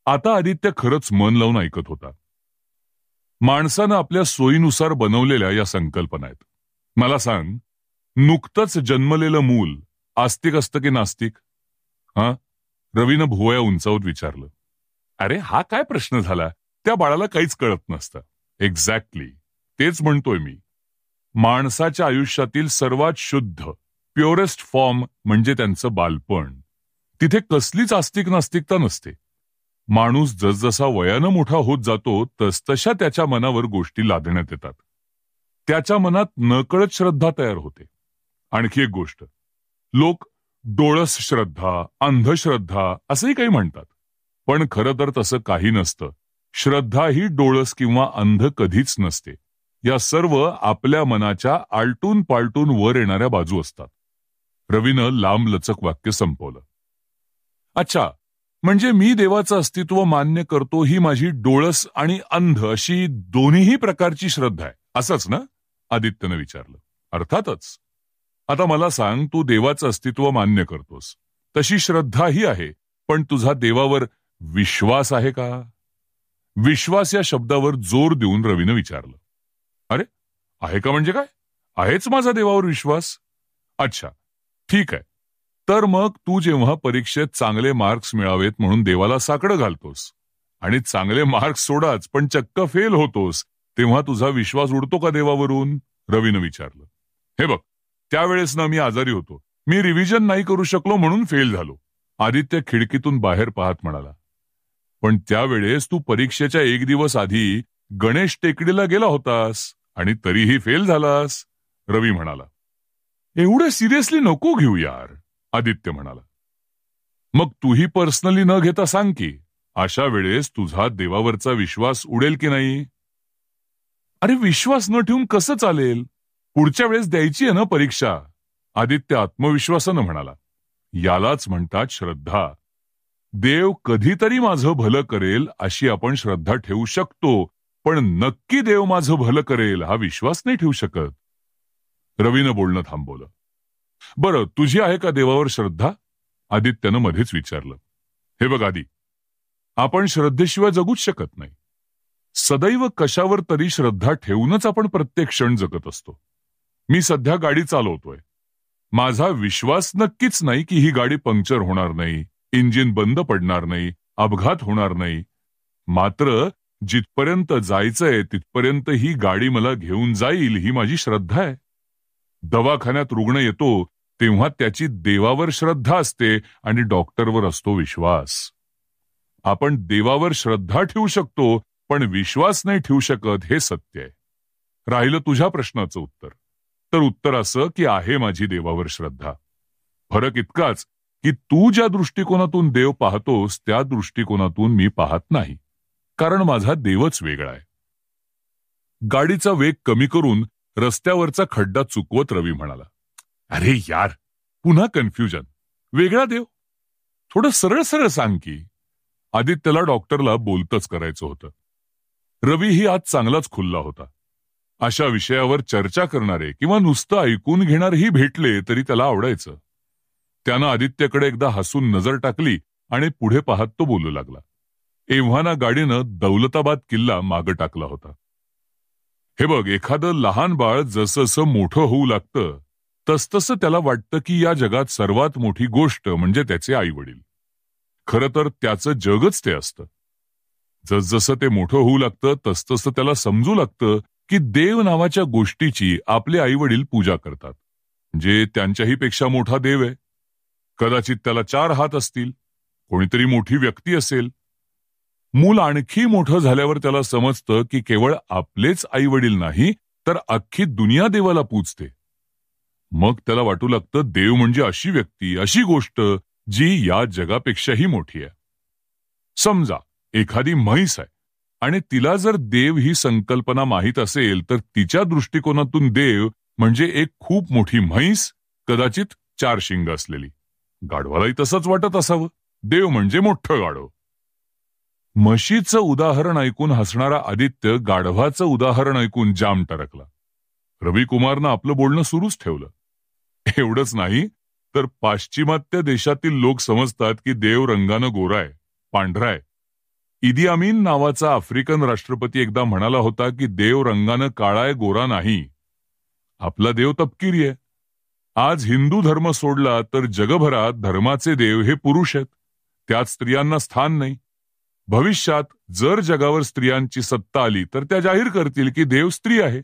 आता आदित्य खरंच मन लावून ऐकत होता. माणसानं आपल्या सोयीनुसार बनवलेल्या या संकल्पना आहेत. मला सांग, नुकतंच जन्मलेलं मूल आस्तिक असतं की नास्तिक? हा, रवीनं भुवया उंचावत विचारलं. अरे हा काय प्रश्न झाला? त्या बाळाला काहीच कळत नसतं. एक्झॅक्टली, तेच म्हणतोय मी. माणसाच्या आयुष्यातील सर्वात शुद्ध, प्युरेस्ट फॉर्म म्हणजे त्यांचं बालपण. तिथे कसलीच आस्तिक नास्तिकता नसते. माणूस जसजसा वयानं मोठा होत जातो तसतशा त्याच्या मनावर गोष्टी लादण्यात येतात. त्याच्या मनात नकळत श्रद्धा तयार होते. आणखी एक गोष्ट, लोक डोळस श्रद्धा, अंधश्रद्धा असंही काही म्हणतात. पण खरं तर तसं काही नसतं. श्रद्धा ही डोळस किंवा अंध कधीच नसते. या सर्व आपल्या मनाच्या आलटून पालटून वर येणाऱ्या बाजू असतात. रवीनं लांबलचक वाक्य संपवलं. अच्छा, म्हणजे मी देवाचं अस्तित्व मान्य करतो ही माझी डोळस आणि अंध अशी दोन्हीही प्रकारची श्रद्धा आहे, असंच ना? आदित्यनं विचारलं. अर्थातच. आता मला सांग, तू देवाचं अस्तित्व मान्य करतोस, तशी श्रद्धाही आहे, पण तुझा देवावर विश्वास आहे का? विश्वास या शब्दावर जोर देऊन रवीनं विचारलं. अरे, आहे का म्हणजे काय? आहेच माझा देवावर विश्वास. अच्छा, ठीक आहे. तर मग तू जेव्हा परीक्षेत चांगले मार्क्स मिळावेत म्हणून देवाला साकडं घालतोस आणि चांगले मार्क्स सोडाच पण चक्क फेल होतोस, तेव्हा तुझा विश्वास उडतो का देवावरून? रवीनं विचारलं. हे बघ, त्यावेळेस ना मी आजारी होतो. मी रिव्हिजन नाही करू शकलो म्हणून फेल झालो. आदित्य खिडकीतून बाहेर पाहत म्हणाला. पण त्यावेळेस तू परीक्षेच्या एक दिवस आधी गणेश टेकडीला गेला होतास आणि तरीही फेल झालास, रवी म्हणाला. एवढं सिरियसली नको घेऊ यार, आदित्य म्हणाला. मग तूही पर्सनली न घेता सांग की, अशा वेळेस तुझा देवावरचा विश्वास उडेल की नाही? अरे, विश्वास न ठेवून कसं चालेल? पुढच्या वेळेस द्यायची आहे ना परीक्षा, आदित्य आत्मविश्वासानं म्हणाला. यालाच म्हणतात श्रद्धा. देव कधीतरी माझं भलं करेल अशी आपण श्रद्धा ठेवू शकतो, पण नक्की देव माझं भलं करेल हा विश्वास नाही ठेवू शकत. रवीनं बोलणं थांबवलं. बरं, तुझी आहे का देवावर श्रद्धा? आदित्यनं मध्येच विचारलं. हे बघ आदी, आपण श्रद्धेशिवाय जगूच शकत नाही. सदैव कशावर तरी श्रद्धा ठेवूनच आपण प्रत्येक क्षण जगत असतो. मी सध्या गाडी चालवतोय. माझा विश्वास नक्कीच नाही की ही गाडी पंक्चर होणार नाही, इंजिन बंद पडणार नाही, अपघात होणार नाही. मात्र जिथपर्यंत जायचंय तिथपर्यंत ही गाडी मला घेऊन जाईल ही माझी श्रद्धा आहे. दवाखान्यात रुग्ण येतो तेव्हा त्याची देवावर श्रद्धा असते आणि डॉक्टरवर असतो विश्वास. आपण देवावर श्रद्धा ठेवू शकतो पण विश्वास नाही ठेवू शकत, हे सत्य आहे. राहिलं तुझ्या प्रश्नाचं उत्तर, तर उत्तर असं की आहे माझी देवावर श्रद्धा. फरक इतकाच की तू ज्या दृष्टिकोनातून देव पाहतोस त्या दृष्टिकोनातून मी पाहत नाही, कारण माझा देवच वेगळा आहे. गाडीचा वेग कमी करून रस्त्यावरचा खड्डा चुकवत रवी म्हणाला. अरे यार, पुन्हा कन्फ्युजन. वेगळा देव? थोडं सरळ सरळ सांग की. आदित्यला डॉक्टरला बोलतच करायचं होतं. रवीही आज चांगलाच खुल्ला होता. अशा विषयावर चर्चा करणारे किंवा नुसतं ऐकून घेणारेही भेटले तरी त्याला आवडायचं. त्यानं आदित्यकडे एकदा हसून नजर टाकली आणि पुढे पाहत तो बोलू लागला. एव्हाना गाडीनं दौलताबाद किल्ला मागं टाकला होता. हे बघ, एखादं लहान बाळ जसं मोठं होऊ लागतं तसतसं त्याला वाटतं की या जगात सर्वात मोठी गोष्ट म्हणजे त्याचे आई वडील. खरं तर त्याचं जगच ते असतं. जसजसं ते मोठं होऊ लागतं तसतसं त्याला समजू लागतं की देव नावाच्या गोष्टीची आपले आई वडील पूजा करतात, जे त्यांच्याही पेक्षा मोठा देव आहे. कदाचित त्याला 4 हात असतील, कोणीतरी मोठी व्यक्ती असेल. मूल आणखी मोठं झाल्यावर त्याला समजतं की केवळ आपलेच आई वडील नाही तर अख्खी दुनिया देवाला पूजते. मग त्याला वाटू लागतं देव म्हणजे अशी व्यक्ती, अशी गोष्ट जी या जगापेक्षाही मोठी आहे. समजा एखादी म्हैस आहे आणि तिला जर देव ही संकल्पना माहीत असेल तर तिच्या दृष्टिकोनातून देव म्हणजे एक खूप मोठी म्हैस, कदाचित 4 शिंग असलेली. गाढवालाही तसंच वाटत असावं, देव म्हणजे मोठं गाढव. म्हशीचं उदाहरण ऐकून हसणारा आदित्य गाढवाचं उदाहरण ऐकून जाम टरकला. रविकुमारनं आपलं बोलणं सुरूच ठेवलं. एवढंच नाही तर पाश्चिमात्य देशातील लोक समजतात की देव रंगानं गोरा आहे, पांढरा आहे. इदी अमीन नावाचा आफ्रिकन राष्ट्रपती एकदा म्हणाला होता की देव रंगानं काळा आहे, गोरा नाही. आपला देव तपकिरी आहे. आज हिंदू धर्म सोडला तर जगभरात धर्माचे देव हे पुरुष आहेत. त्यात स्त्रियांना स्थान नाही. भविष्यात जर जगावर स्त्रियांची सत्ता आली तर त्या जाहीर करतील की देव स्त्री आहे.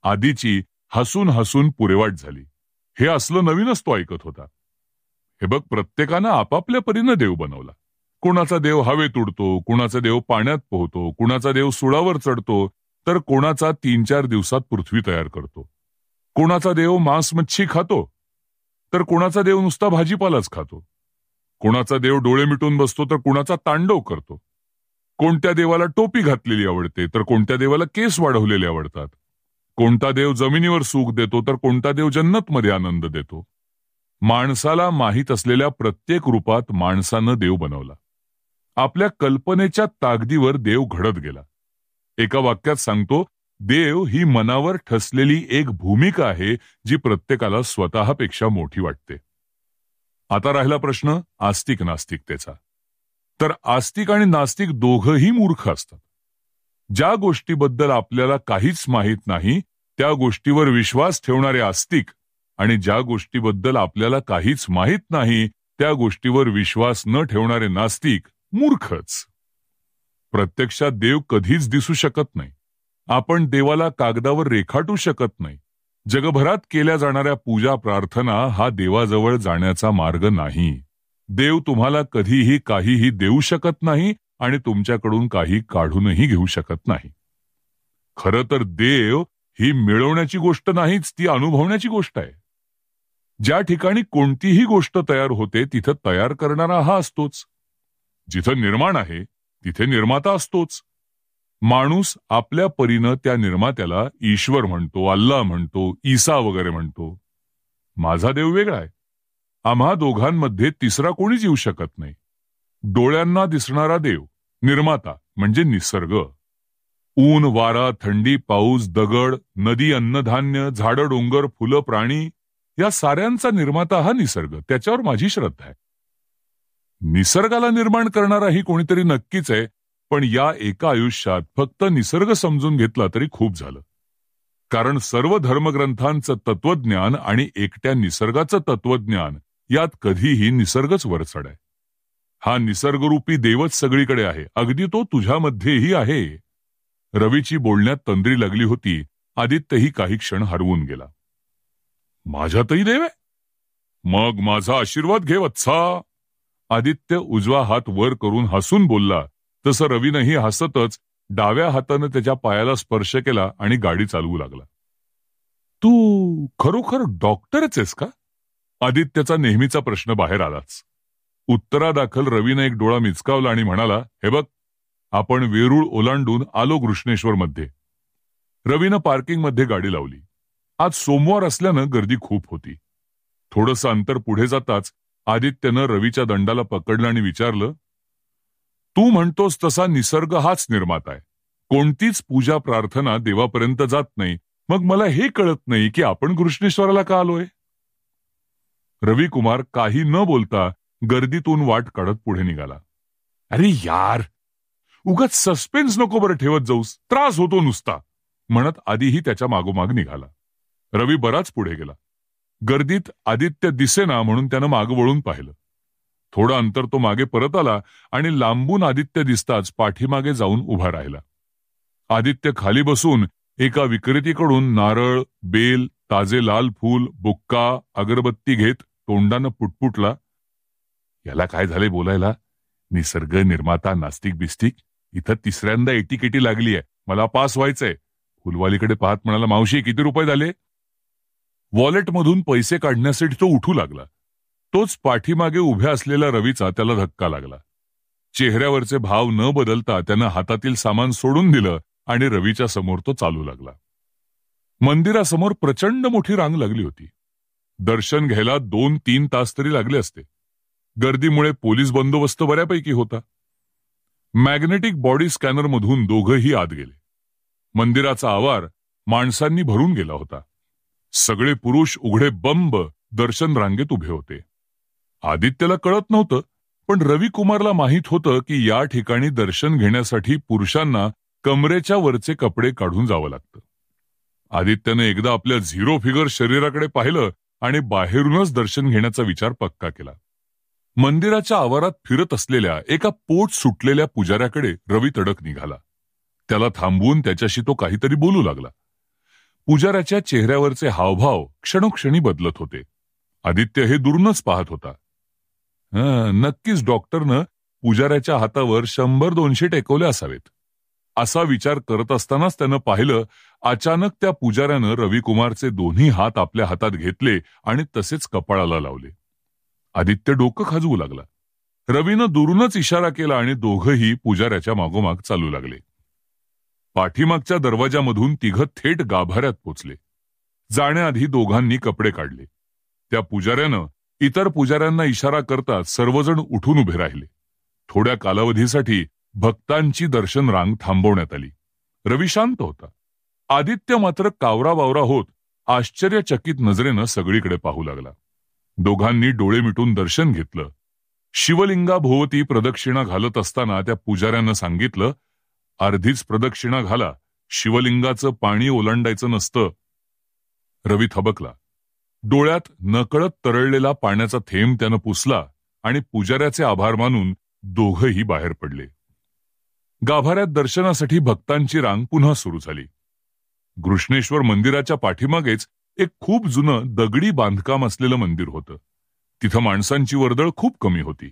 आदीची हसून हसून पुरेवाट झाली. हे असलं नवीनच तो ऐकत होता. हे बघ, प्रत्येकानं आपापल्या परीनं देव बनवला. कोणाचा देव हवेत उडतो, कुणाचा देव पाण्यात पोहतो, कुणाचा देव सुळावर चढतो, तर कोणाचा 3-4 दिवसात पृथ्वी तयार करतो. कोणाचा देव मांस मच्छी खातो. तर कोणाचा देव नुसता भाजीपालाच खातो. कोणाचा देव डोळे मिटून बसतो तर कोणाचा तांडव करतो. कोणत्या देवाला टोपी घातलेली आवडते तर कोणत्या देवाला केस वाढवलेले आवडतात. कोणता देव जमिनीवर सुख देतो तर कोणता देव जन्नतमध्ये आनंद देतो. माणसाला माहीत असलेल्या प्रत्येक रूपात माणसानं देव बनवला. आपल्या कल्पनेच्या ताकदीवर देव घडत गेला. एका वाक्यात सांगतो, देव ही मनावर ठसलेली एक भूमिका आहे जी प्रत्येकाला स्वतःपेक्षा मोठी वाटते. आता राहिला प्रश्न आस्तिक नास्तिकतेचा. तर आस्तिक आणि नास्तिक दोघंही मूर्ख असतात. ज्या गोष्टीबद्दल आपल्याला काहीच माहीत नाही त्या गोष्टीवर विश्वास ठेवणारे आस्तिक आणि ज्या गोष्टीबद्दल आपल्याला काहीच माहीत नाही त्या गोष्टीवर विश्वास न ठेवणारे नास्तिक मूर्खच. प्रत्यक्षात देव कधीच दिसू शकत नाही. आपण देवाला कागदावर रेखाटू शकत नाही. जगभरात केल्या जाणाऱ्या पूजा प्रार्थना हा देवाजवळ जाण्याचा मार्ग नाही. देव तुम्हाला कधीही काहीही देऊ शकत नाही आणि तुमच्याकडून काही काढूनही घेऊ शकत नाही. खरं तर देव ही मिळवण्याची गोष्ट नाहीच, ती अनुभवण्याची गोष्ट आहे. ज्या ठिकाणी कोणतीही गोष्ट तयार होते तिथं तयार करणारा हा असतोच. जिथं निर्माण आहे तिथे निर्माता असतोच. माणूस आपल्या परीनं त्या निर्मात्याला ईश्वर म्हणतो, अल्लाह म्हणतो, ईसा वगैरे म्हणतो. माझा देव वेगळा आहे. आम्हा दोघांमध्ये तिसरा कोणीच येऊ शकत नाही. डोळ्यांना दिसणारा देव निर्माता म्हणजे निसर्ग. ऊन, वारा, थंडी, पाऊस, दगड, नदी, अन्नधान्य, झाडं, डोंगर, फुलं, प्राणी या साऱ्यांचा निर्माता हा निसर्ग. त्याच्यावर माझी श्रद्धा आहे. निसर्गाला निर्माण करणाराही कोणीतरी नक्कीच आहे, पण या एका आयुष्यात फक्त निसर्ग समजून घेतला तरी खूप झालं. कारण सर्व धर्मग्रंथांचं तत्वज्ञान आणि एकट्या निसर्गाचं तत्वज्ञान यात कधीही निसर्गच वरचढ आहे. हा निसर्गरूपी देवच सगळीकडे आहे, अगदी तो तुझ्यामध्येही आहे. रवीची बोलण्यात तंद्री लागली होती. आदित्यही काही क्षण हरवून गेला. माझ्यातही देव आहे? मग माझा आशीर्वाद घे वत्सा. आदित्य उजवा हात वर करून हसून बोलला. तसं रवीनंही हसतच डाव्या हातानं त्याच्या पायाला स्पर्श केला आणि गाडी चालवू लागला. तू खरोखर डॉक्टरच आहेस का? आदित्यचा नेहमीचा प्रश्न बाहेर आलाच. उत्तरादाखल रवीनं एक डोळा मिचकावला आणि म्हणाला, हे बघ, आपण वेरूळ ओलांडून आलो घृष्णेश्वरमध्ये. रवीनं पार्किंगमध्ये गाडी लावली. आज सोमवार असल्यानं गर्दी खूप होती. थोडंसं अंतर पुढे जाताच आदित्यनं रवीच्या दंडाला पकडलं आणि विचारलं, तू म्हणतोस तसा निसर्ग हाच निर्माता आहे. कोणतीच पूजा प्रार्थना देवापर्यंत जात नाही. मग मला हे कळत नाही की आपण घृष्णेश्वराला का आलोय? रवी कुमार काही न बोलता गर्दीतून वाट काढत पुढे निघाला. अरे यार, उगाच सस्पेन्स नको बरं ठेवत जाऊस, त्रास होतो नुसता, म्हणत आधीही त्याच्या मागोमाग निघाला. रवी बराच पुढे गेला. गर्दीत आदित्य दिसेना म्हणून त्यानं मागं वळून पाहिलं. थोडं अंतर तो मागे परत आला आणि लांबून आदित्य दिसताच पाठीमागे जाऊन उभा राहिला. आदित्य खाली बसून एका विक्रेतीकडून नारळ, बेल, ताजे लाल फूल, बुक्का, अगरबत्ती घेत तोंडानं पुटपुटला. याला काय झालंय बोलायला? निसर्ग, निर्माता, नास्तिक बिस्तिक, इथं तिसऱ्यांदा एटीकेटी लागली आहे. मला पास व्हायचंय. फुलवालीकडे पाहत म्हणाला, मावशी किती रुपये झाले? वॉलेटमधून पैसे काढण्यासाठी तो उठू लागला. तोच पाठीमागे उभ्या असलेल्या रवीचा त्याला धक्का लागला. चेहऱ्यावरचे भाव न बदलता त्यानं हातातील सामान सोडून दिलं आणि रवीच्या समोर तो चालू लागला. मंदिरासमोर प्रचंड मोठी रांग लागली होती. दर्शन घ्यायला 2-3 तास तरी लागले असते. गर्दीमुळे पोलीस बंदोबस्त बऱ्यापैकी होता. मॅग्नेटिक बॉडी स्कॅनरमधून दोघंही आत गेले. मंदिराचा आवार माणसांनी भरून गेला होता. सगळे पुरुष उघडे बंब दर्शन रांगेत उभे होते. आदित्यला कळत नव्हतं, पण रवी कुमारला माहीत होतं की या ठिकाणी दर्शन घेण्यासाठी पुरुषांना कमरेच्या वरचे कपडे काढून जावं लागतं. आदित्यने एकदा आपल्या झिरो फिगर शरीराकडे पाहिलं आणि बाहेरूनच दर्शन घेण्याचा विचार पक्का केला. मंदिराच्या आवारात फिरत असलेल्या एका पोट सुटलेल्या पुजाऱ्याकडे रवी तडक निघाला. त्याला थांबवून त्याच्याशी तो काहीतरी बोलू लागला. पुजाऱ्याच्या चेहऱ्यावरचे हावभाव क्षणोक्षणी बदलत होते. आदित्य हे दुरूनच पाहत होता. नक्कीच डॉक्टरनं पुजाऱ्याच्या हातावर 100-200 टेकवले असावेत. असा विचार करत असतानाच त्यानं पाहिलं, अचानक त्या पुजाऱ्यानं रविकुमारचे दोन्ही हात आपल्या हातात घेतले आणि तसेच कपाळाला लावले. आदित्य डोकं खाजवू लागला. रवीनं दुरूनच इशारा केला आणि दोघंही पुजाऱ्याच्या मागोमाग चालू लागले. पाठीमागच्या दरवाजामधून तिघं थेट गाभाऱ्यात पोचले. जाण्याआधी दोघांनी कपडे काढले. त्या पुजाऱ्यानं इतर पुजाऱ्यांना इशारा करताच सर्वजण उठून उभे राहिले. थोड्या कालावधीसाठी भक्तांची दर्शन रांग थांबवण्यात आली. रवी शांत होता. आदित्य मात्र कावराबावरा होत आश्चर्यचकित नजरेनं सगळीकडे पाहू लागला. दोघांनी डोळे मिटून दर्शन घेतलं. शिवलिंगाभोवती प्रदक्षिणा घालत असताना त्या पुजाऱ्यानं सांगितलं, अर्धीच प्रदक्षिणा घाला, शिवलिंगाचं पाणी ओलांडायचं नसतं. रवी थबकला. डोळ्यात नकळत तरळलेला पाण्याचा थेंब त्यानं पुसला आणि पुजाऱ्याचे आभार मानून दोघंही बाहेर पडले. गाभाऱ्यात दर्शनासाठी भक्तांची रांग पुन्हा सुरू झाली. घृष्णेश्वर मंदिराच्या पाठीमागेच एक खूप जुनं दगडी बांधकाम असलेलं मंदिर होतं. तिथं माणसांची वर्दळ खूप कमी होती.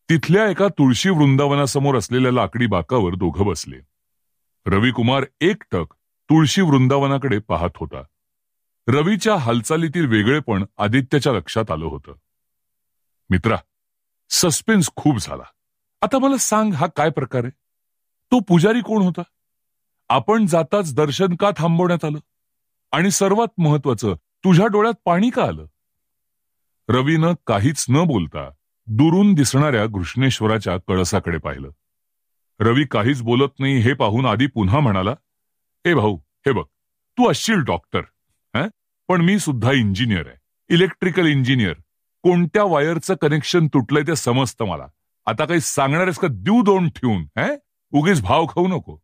तिथल्या एका तुळशी वृंदावनासमोर असलेल्या लाकडी बाकावर दोघं बसले. रविकुमार एकटक तुळशी वृंदावनाकडे पाहत होता. रवीच्या हालचालीतील वेगळेपण आदित्यच्या लक्षात आलं होतं. मित्रा, सस्पेन्स खूप झाला. आता मला सांग, हा काय प्रकार आहे? तो पुजारी कोण होता? आपण जाताच दर्शन का थांबवण्यात आलं? आणि सर्वात महत्वाचं, तुझ्या डोळ्यात पाणी का आलं? रवीनं काहीच न बोलता दुरून दिसणाऱ्या घृष्णेश्वराच्या कळसाकडे पाहिलं. रवी काहीच बोलत नाही हे पाहून आधी पुन्हा म्हणाला, ए भाऊ, हे बघ, तू असशील डॉक्टर, पण मी सुद्धा इंजिनियर आहे, इलेक्ट्रिकल इंजिनियर. कोणत्या वायरचं कनेक्शन तुटलंय ते समजतं मला. आता काही सांगणार आहेस का? देऊ दोन ठेवून, उगीच भाव खाऊ नको.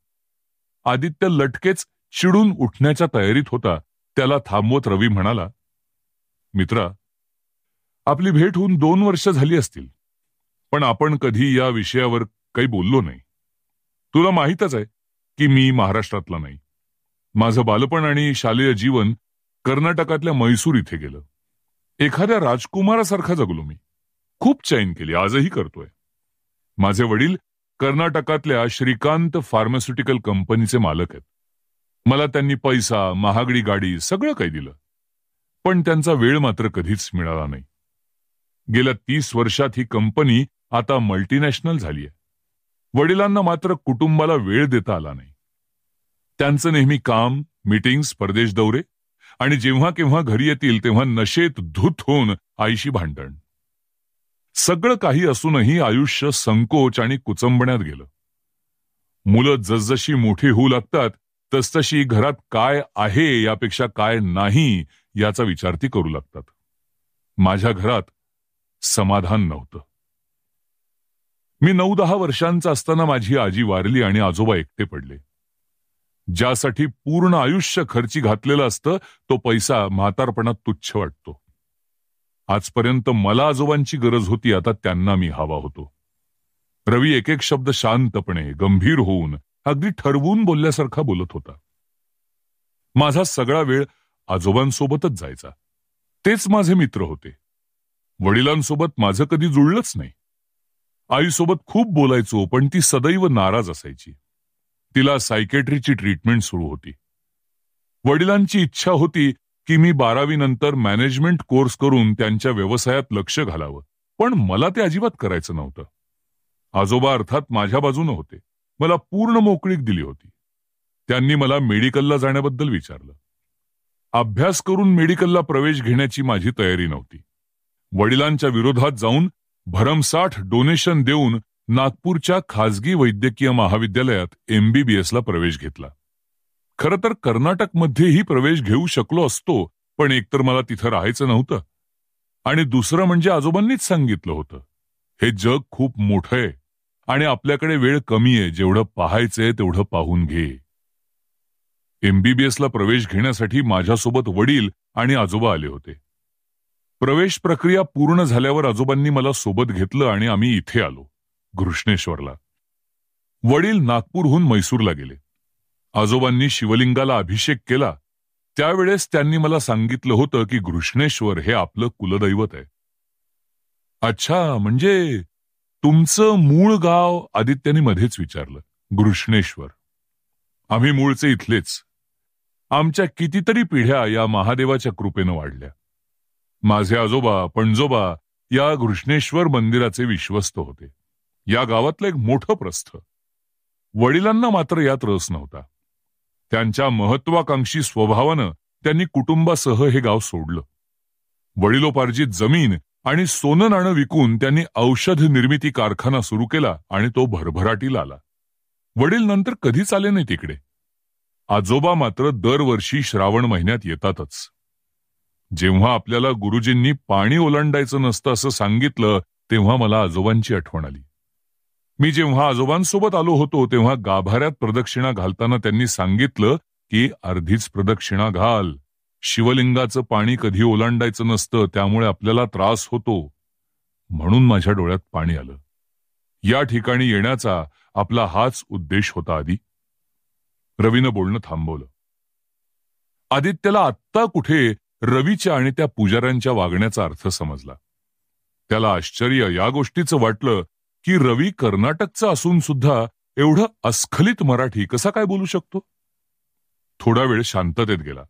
आदित्य लटकेच चिडून उठण्याच्या तयारीत होता. त्याला थांबवत रवी म्हणाला, मित्रा, आपली भेट होऊन 2 वर्ष झाली असतील, पण आपण कधी या विषयावर काही बोललो नाही. तुला माहीतच आहे की मी महाराष्ट्रातला नाही. माझं बालपण आणि शालेय जीवन कर्नाटकातल्या मैसूर इथे गेलं. एखाद्या राजकुमारासारखा जगलो मी. खूप चैन केली, आजही करतोय. माझे वडील कर्नाटकातल्या श्रीकांत फार्मास्युटिकल कंपनीचे मालक आहेत. मला त्यांनी पैसा, महागडी गाडी, सगळं काही दिलं, पण त्यांचा वेळ मात्र कधीच मिळाला नाही. गेल्या 30 वर्षात ही कंपनी आता मल्टीनॅशनल झाली आहे. वडिलांना मात्र कुटुंबाला वेळ देता आला नाही. त्यांचं नेहमी काम, मीटिंग्स, परदेश दौरे आणि जेव्हा केव्हा घरी येतील तेव्हा नशेत धूत होऊन आईशी भांडण. सगळं काही असूनही आयुष्य संकोच आणि कुचंबण्यात गेलं. मुलं जसजशी मोठी होऊ लागतात तसतशी घरात काय आहे यापेक्षा काय नाही याचा विचार ती करू लागतात. माझ्या घरात समाधान नव्हतं. मी 9-10 वर्षांचा असताना माझी आजी वारली आणि आजोबा एकटे पडले. ज्यासाठी पूर्ण आयुष्य खर्ची घातलेलं असतं तो पैसा म्हातारपणात तुच्छ वाटतो. आजपर्यंत मला आजोबांची गरज होती, आता त्यांना मी हवा होतो. रवी एक एक शब्द शांतपणे, गंभीर होऊन, अगदी ठरवून बोलल्यासारखा बोलत होता. माझा सगळा वेळ आजोबांसोबतच जायचा. तेच माझे मित्र होते. वडिलांसोबत माझं कधी जुळलंच नाही. आईसोबत खूप बोलायचो, पण ती सदैव नाराज असायची. तिला सायकेट्रीची ट्रीटमेंट सुरू होती. वडिलांची इच्छा होती की मी 12वी नंतर मॅनेजमेंट कोर्स करून त्यांच्या व्यवसायात लक्ष घालावं, पण मला ते अजिबात करायचं नव्हतं. आजोबा अर्थात माझ्या बाजूने होते. मला पूर्ण मोकळीक दिली होती. त्यांनी मला मेडिकलला जाण्याबद्दल विचारलं. अभ्यास करून मेडिकलला प्रवेश घेण्याची माझी तयारी नव्हती. वडिलांच्या विरोधात जाऊन भरमसाठ डोनेशन देऊन नागपूरच्या खाजगी वैद्यकीय महाविद्यालयात MBBSला प्रवेश घेतला. खरं तर कर्नाटकमध्येही प्रवेश घेऊ शकलो असतो, पण एकतर मला तिथं राहायचं नव्हतं आणि दुसरं म्हणजे आजोबांनीच सांगितलं होतं, हे जग खूप मोठं आहे आणि आपल्याकडे वेळ कमी आहे, जेवढं पाहायचंय तेवढं पाहून घे. MBBSला प्रवेश घेण्यासाठी माझ्यासोबत वडील आणि आजोबा आले होते. प्रवेश प्रक्रिया पूर्ण झाल्यावर आजोबांनी मला सोबत घेतलं आणि आम्ही इथे आलो, घृष्णेश्वरला. वडील नागपूरहून मैसूरला गेले. आजोबांनी शिवलिंगाला अभिषेक केला. त्यावेळेस त्यांनी मला सांगितलं होतं की घृष्णेश्वर हे आपलं कुलदैवत आहे. अच्छा, म्हणजे तुमचं मूळ गाव? आदित्यने मध्येच विचारलं. घृष्णेश्वर. आम्ही मूळचे इथलेच. आमच्या कितीतरी पिढ्या या महादेवाच्या कृपेनं वाढल्या. माझे आजोबा पणजोबा या घृष्णेश्वर मंदिराचे विश्वस्त होते. या गावातलं एक मोठं प्रस्थ. वडिलांना मात्र यात रस नव्हता. त्यांच्या महत्वाकांक्षी स्वभावानं त्यांनी कुटुंबासह हे गाव सोडलं. वडिलोपार्जित जमीन आणि सोनं नाणं विकून त्यांनी औषध निर्मिती कारखाना सुरू केला आणि तो भरभराटीला आला. वडील नंतर कधीच आले नाही तिकडे. आजोबा मात्र दरवर्षी श्रावण महिन्यात येतातच. जेव्हा आपल्याला गुरुजींनी पाणी ओलांडायचं नसतं असं सांगितलं तेव्हा मला आजोबांची आठवण आली. मी जेव्हा आजोबांसोबत आलो होतो तेव्हा गाभाऱ्यात प्रदक्षिणा घालताना त्यांनी सांगितलं की अर्धीच प्रदक्षिणा घाल. शिवलिंगाचं पाणी कधी ओलांडायचं नसतं, त्यामुळे आपल्याला त्रास होतो. म्हणून माझ्या डोळ्यात पाणी आलं. या ठिकाणी येण्याचा आपला हाच उद्देश होता आधी. रवीनं बोलणं थांबवलं. आदित्यला आत्ता कुठे रवीच्या आणि त्या पुजाऱ्यांच्या वागण्याचा अर्थ समजला. त्याला आश्चर्य या गोष्टीचं वाटलं की रवी कर्नाटकचा असून सुद्धा एवढं अस्खलित मराठी कसा काय बोलू शकतो. थोडा वेळ शांततेत गेला.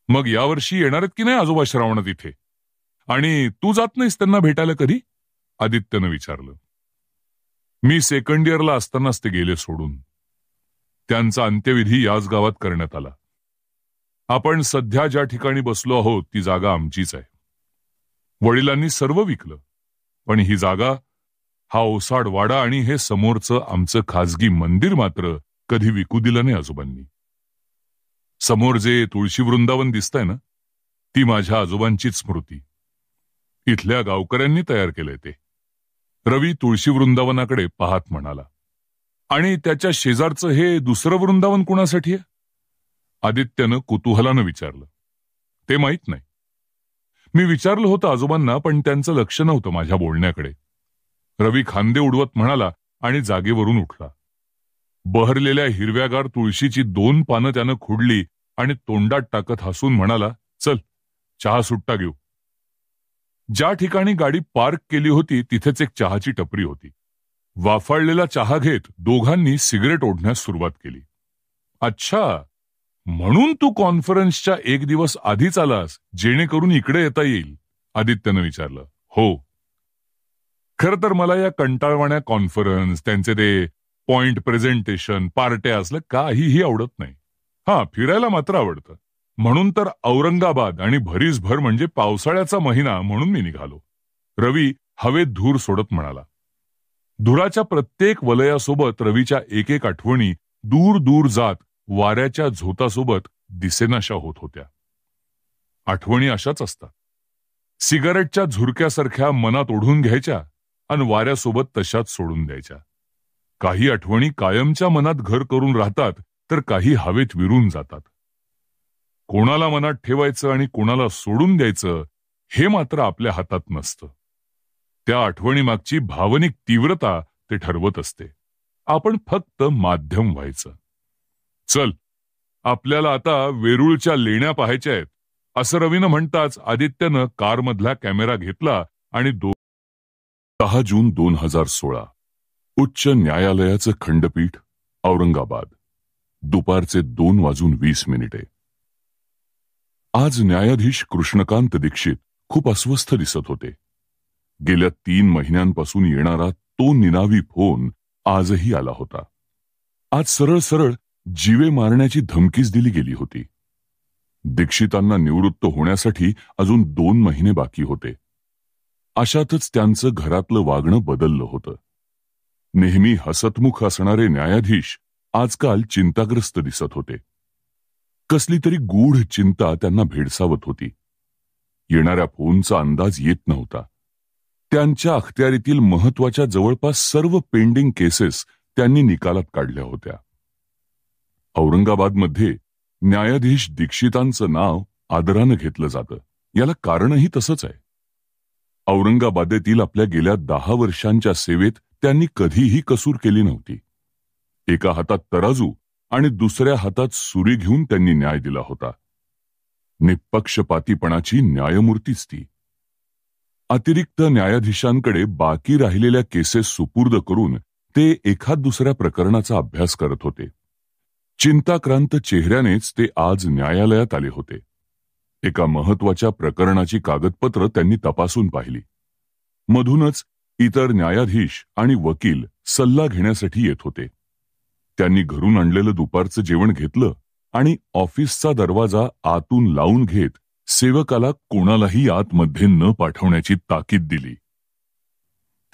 मग यावर्षी येणार आहेत की नाही आजोबा श्रावणात इथे? आणि तू जात नाहीस त्यांना भेटायला कधी? आदित्यनं विचारलं. मी सेकंड इयरला असतानाच ते गेले सोडून. त्यांचा अंत्यविधी याच गावात करण्यात आला. आपण सध्या ज्या ठिकाणी बसलो आहोत ती जागा आमचीच आहे. वडिलांनी सर्व विकलं, पण ही जागा, हा ओसाड वाडा आणि हे समोरचं आमचं खाजगी मंदिर मात्र कधी विकू दिलं नाही आजोबांनी. समोर जे तुळशी वृंदावन दिसतंय ना, ती माझ्या आजोबांचीच स्मृती. इथल्या गावकऱ्यांनी तयार केलंय ते. रवी तुळशी वृंदावनाकडे पाहत म्हणाला. आणि त्याच्या शेजारचं हे दुसरं वृंदावन कुणासाठी आहे? आदित्यनं कुतूहलानं विचारलं. ते माहीत नाही. मी विचारलं होतं आजोबांना, पण त्यांचं लक्ष नव्हतं माझ्या बोलण्याकडे. रवी खांदे उडवत म्हणाला आणि जागेवरून उठला. बहरलेल्या हिरव्यागार तुळशीची 2 पानं त्यानं खुडली आणि तोंडात टाकत हसून म्हणाला, चल चहा सुट्टा घेऊ. ज्या ठिकाणी गाडी पार्क केली होती तिथेच एक चहाची टपरी होती. वाफाळलेला चहा घेत दोघांनी सिगरेट ओढण्यास सुरुवात केली. अच्छा, म्हणून तू कॉन्फरन्सच्या 1 दिवस आधीच आलास, जेणेकरून इकडे येता येईल? आदित्यनं विचारलं. हो. खरं तर मला या कंटाळवाण्या कॉन्फरन्स, त्यांचे ते पॉइंट प्रेझेंटेशन, पार्ट्या असलं काहीही आवडत नाही. फिरायला मात्र आवडतं. म्हणून तर औरंगाबाद आणि भरीसभर म्हणजे पावसाळ्याचा महिना म्हणून मी निघालो. रवी हवेत धूर सोडत म्हणाला. धुराच्या प्रत्येक वलयासोबत रवीच्या एक एक आठवणी दूर दूर जात वाऱ्याच्या झोतासोबत दिसेनाशा होत होत्या. आठवणी अशाच असतात. सिगारेटच्या झुरक्यासारख्या मनात ओढून घ्यायच्या आणि वाऱ्यासोबत तशाच सोडून द्यायच्या. काही आठवणी कायमच्या मनात घर करून राहतात, तर काही हवेत विरून जातात. कोणाला मनात ठेवायचं आणि कोणाला सोडून द्यायचं हे मात्र आपल्या हातात नसतं. त्या आठवणीमागची भावनिक तीव्रता ते ठरवत असते. आपण फक्त माध्यम व्हायचं. चल, आपल्याला आता वेरूळच्या लेण्या पाहायच्या आहेत, असं रवीनं म्हणताच आदित्यनं कारमधला कॅमेरा घेतला आणि 10 जून 2016 उच्च न्यायालयाचं खंडपीठ, औरंगाबाद. दुपारचे 2:20. आज न्यायाधीश कृष्णकांत दीक्षित खूप अस्वस्थ दिसत होते. गेल्या 3 महिन्यांपासून येणारा तो निनावी फोन आजही आला होता. आज सरळ सरळ जीवे मारण्याची धमकीच दिली गेली होती. दीक्षितांना निवृत्त होण्यासाठी अजून 2 महिने बाकी होते. अशातच त्यांचं घरातलं वागणं बदललं होतं. नेहमी हसतमुख असणारे न्यायाधीश आजकाल चिंताग्रस्त दिसत होते. कसली तरी गूढ चिंता त्यांना भेडसावत होती. येणाऱ्या फोनचा अंदाज येत नव्हता. त्यांच्या अखत्यारीतील महत्वाच्या जवळपास सर्व पेंडिंग केसेस त्यांनी निकालात काढल्या होत्या. औरंगाबादमध्ये न्यायाधीश दीक्षितांचं नाव आदरानं घेतलं जातं. याला कारणही तसंच आहे. औरंगाबादेतील आपल्या गेल्या 10 वर्षांच्या सेवेत त्यांनी कधीही कसूर केली नव्हती. एका हातात तराजू आणि दुसऱ्या हातात सुरी घेऊन त्यांनी न्याय दिला होता. निपक्षपातीपणाची न्यायमूर्तीच ती. अतिरिक्त न्यायाधीशांकडे बाकी राहिलेल्या केसेस सुपूर्द करून ते एखाद दुसऱ्या प्रकरणाचा अभ्यास करत होते. चिंताक्रांत चेहऱ्यानेच ते आज न्यायालयात आले होते. एका महत्वाच्या प्रकरणाची कागदपत्र त्यांनी तपासून पाहिली. मधूनच इतर न्यायाधीश आणि वकील सल्ला घेण्यासाठी येत होते. त्यांनी घरून आणलेलं दुपारचं जेवण घेतलं आणि ऑफिसचा दरवाजा आतून लावून घेत सेवकाला कोणालाही आतमध्ये न पाठवण्याची ताकीद दिली.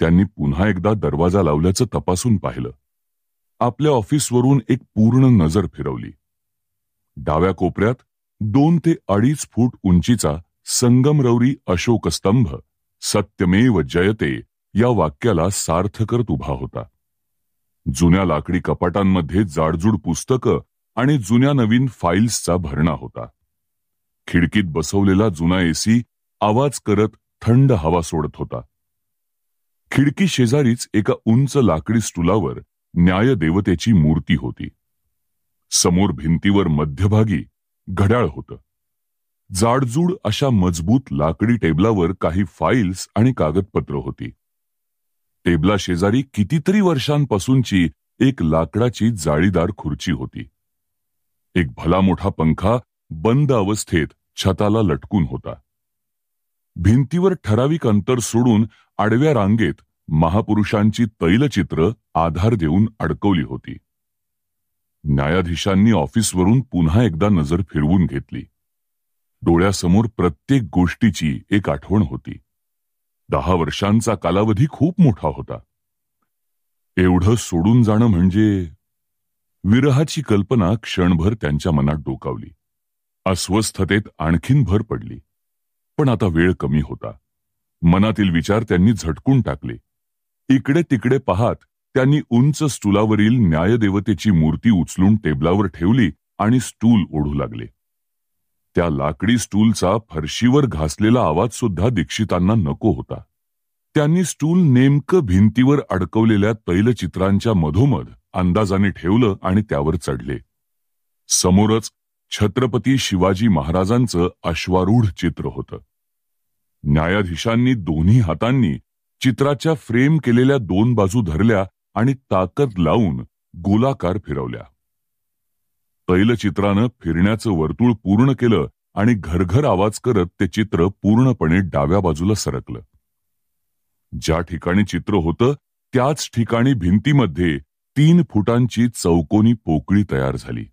त्यांनी पुन्हा एकदा दरवाजा लावल्याचं तपासून पाहिलं. आपल्या ऑफिसवरून एक पूर्ण नजर फिरवली. डाव्या कोपऱ्यात 2 ते 2.5 फूट उंचीचा संगमरवरी अशोक स्तंभ सत्यमेव जयते या वाक्याला सार्थ करत उभा होता. जुन्या लाकडी कपाटांमध्ये जाडजूड पुस्तकं आणि जुन्या नवीन फाईल्सचा भरणा होता. खिडकीत बसवलेला जुना एसी आवाज करत थंड हवा सोडत होता. खिडकी शेजारीच एका उंच लाकडी स्टुलावर न्यायदेवतेची मूर्ती होती. समोर भिंतीवर मध्यभागी घड्याळ होतं. जाडजूड अशा मजबूत लाकडी टेबलावर काही फाईल्स आणि कागदपत्र होती. टेबला शेजारी कितीतरी वर्षांपासूनची एक लाकडाची जाळीदार खुर्ची होती. एक भला मोठा पंखा बंद अवस्थेत छताला लटकून होता. भिंतीवर ठराविक अंतर सोडून आडव्या रांगेत महापुरुषांची तैलचित्र आधार देऊन अडकवली होती. न्यायाधीशांनी ऑफिसवरून पुन्हा एकदा नजर फिरवून घेतली. डोळ्यासमोर प्रत्येक गोष्टीची एक आठवण होती. 10 वर्षांचा कालावधी खूप मोठा होता. एवढं सोडून जाणं म्हणजे... विरहाची कल्पना क्षणभर त्यांच्या मनात डोकावली. अस्वस्थतेत आणखीन भर पडली. पण आता वेळ कमी होता. मनातील विचार त्यांनी झटकून टाकले. इकडे तिकडे पाहत त्यांनी उंच स्टूलावरील न्यायदेवतेची मूर्ती उचलून टेबलावर ठेवली आणि स्टूल ओढू लागले. त्या लाकडी स्टूलचा फरशीवर घासलेला आवाज सुद्धा दीक्षितांना नको होता. त्यांनी स्टूल नेमकं भिंतीवर अडकवलेल्या तैलचित्रांच्या मधोमध अंदाजाने ठेवलं आणि त्यावर चढले. समोरच छत्रपती शिवाजी महाराजांचं अश्वारूढ चित्र होतं. न्यायाधीशांनी दोन्ही हातांनी चित्राच्या फ्रेम केलेल्या 2 बाजू धरल्या आणि ताकद लावून गोलाकार फिरवल्या. तैलचित्रानं फिरण्याचं वर्तुळ पूर्ण केलं आणि घरघर आवाज करत ते चित्र पूर्णपणे डाव्या बाजूला सरकलं. ज्या ठिकाणी चित्र होतं त्याच ठिकाणी भिंतीमध्ये 3 फुटांची चौकोनी पोकळी तयार झाली.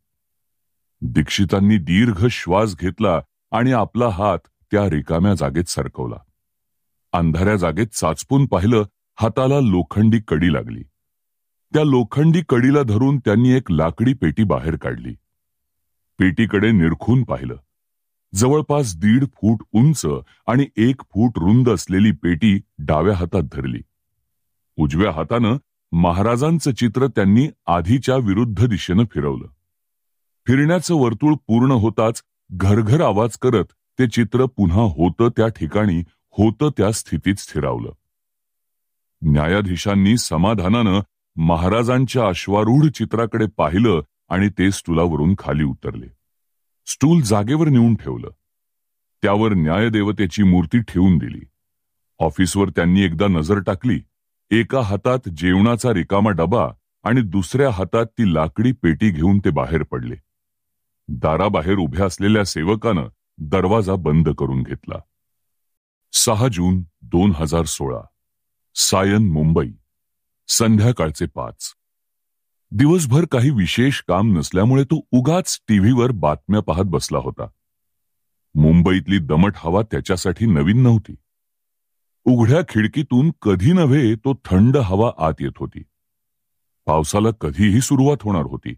दीक्षितांनी दीर्घ श्वास घेतला आणि आपला हात त्या रिकाम्या जागेत सरकवला. अंधाऱ्या जागेत चाचपून पाहिलं. हाताला लोखंडी कडी लागली. त्या लोखंडी कडीला धरून त्यांनी एक लाकडी पेटी बाहेर काढली. पेटीकडे निरखून पाहिलं. जवळपास 1.5 फूट उंच आणि 1 फूट रुंद असलेली पेटी डाव्या हातात धरली. उजव्या हातानं महाराजांचं चित्र त्यांनी आधीच्या विरुद्ध दिशेनं फिरवलं. फिरण्याचं वर्तुळ पूर्ण होताच घरघर आवाज करत ते चित्र पुन्हा होतं त्या ठिकाणी होतं त्या स्थितीत स्थिरावलं. न्यायाधीशांनी समाधानानं महाराजांच्या अश्वारूढ चित्राकडे पाहिलं आणि ते स्टूलावरून खाली उतरले. स्टूल जागेवर नेऊन ठेवलं. त्यावर न्यायदेवतेची मूर्ती ठेवून दिली. ऑफिसवर त्यांनी एकदा नजर टाकली. एका हातात जेवणाचा रिकामा डबा आणि दुसऱ्या हातात ती लाकडी पेटी घेऊन ते बाहेर पडले. दाराबाहेर उभ्या असलेल्या सेवकानं दरवाजा बंद करून घेतला. 6 जून 2016 सायन, मुंबई. संध्याकाळचे 5. दिवसभर काही विशेष काम नसल्यामुळे तो उगाच टीव्हीवर बातम्या पाहत बसला होता. मुंबईतली दमट हवा त्याच्यासाठी नवीन नव्हती. उघड्या खिडकीतून कधी नव्हे तो थंड हवा आत येत होती. पावसाला कधीही सुरुवात होणार होती.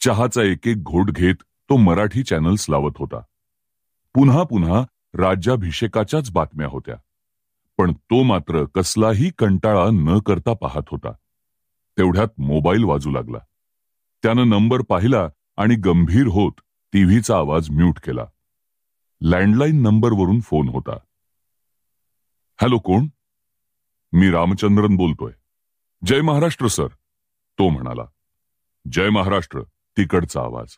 चहाचा एक एक घोट घेत तो मराठी चॅनल्स लावत होता. पुन्हा पुन्हा राज्याभिषेकाच्याच बातम्या होत्या. पण तो मात्र कसलाही कंटाळा न करता पाहत होता. तेवढ्यात मोबाईल वाजू लागला. त्यानं नंबर पाहिला आणि गंभीर होत टीव्हीचा आवाज म्यूट केला. लँडलाईन नंबरवरून फोन होता. हॅलो, कोण? मी रामचंद्रन बोलतोय. जय महाराष्ट्र सर, तो म्हणाला. जय महाराष्ट्र, तिकडचा आवाज.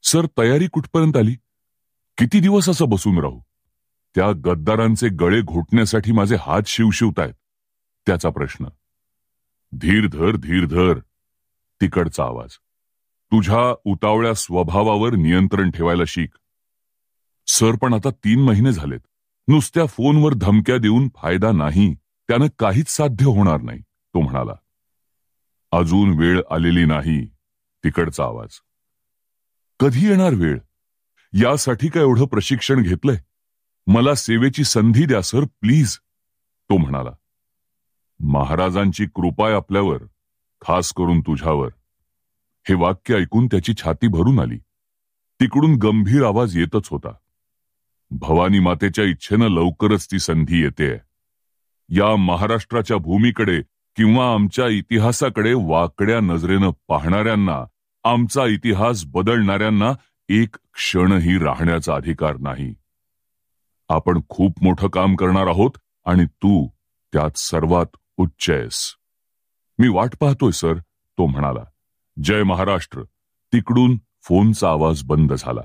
सर, तयारी कुठपर्यंत आली? किती दिवस असं बसून राहू? त्या गद्दारांचे गळे घोटण्यासाठी माझे हात शिवशिवतायत. त्याचा प्रश्न. धीर धर, धीर धर. तिकडचा आवाज. तुझ्या उतावळ्या स्वभावावर नियंत्रण ठेवायला शिक. सर, पण आता 3 महिने झालेत. नुसत्या फोनवर धमक्या देऊन फायदा नाही. त्यानं काहीच साध्य होणार नाही, तो म्हणाला. अजून वेळ आलेली नाही. तिकडचा आवाज. कधी येणार वेळ? यासाठी काय एवढं प्रशिक्षण घेतलंय? मला सेवेची संधी द्या सर, प्लीज, तो म्हणाला. महाराजांची कृपा आहे आपल्यावर, खास करून तुझ्यावर. हे वाक्य ऐकून त्याची छाती भरून आली. तिकडून गंभीर आवाज येतच होता. भवानी मातेच्या इच्छेनं लवकरच ती संधी येते. या महाराष्ट्राच्या भूमीकडे किंवा आमच्या इतिहासाकडे वाकड्या नजरेनं पाहणाऱ्यांना, आमचा इतिहास बदलणाऱ्यांना एक क्षणही राहण्याचा अधिकार नाही. आपण खूप मोठं काम करणार आहोत आणि तू त्यात सर्वात उच्च आहेस. मी वाट पाहतोय सर, तो म्हणाला. जय महाराष्ट्र. तिकडून फोनचा आवाज बंद झाला.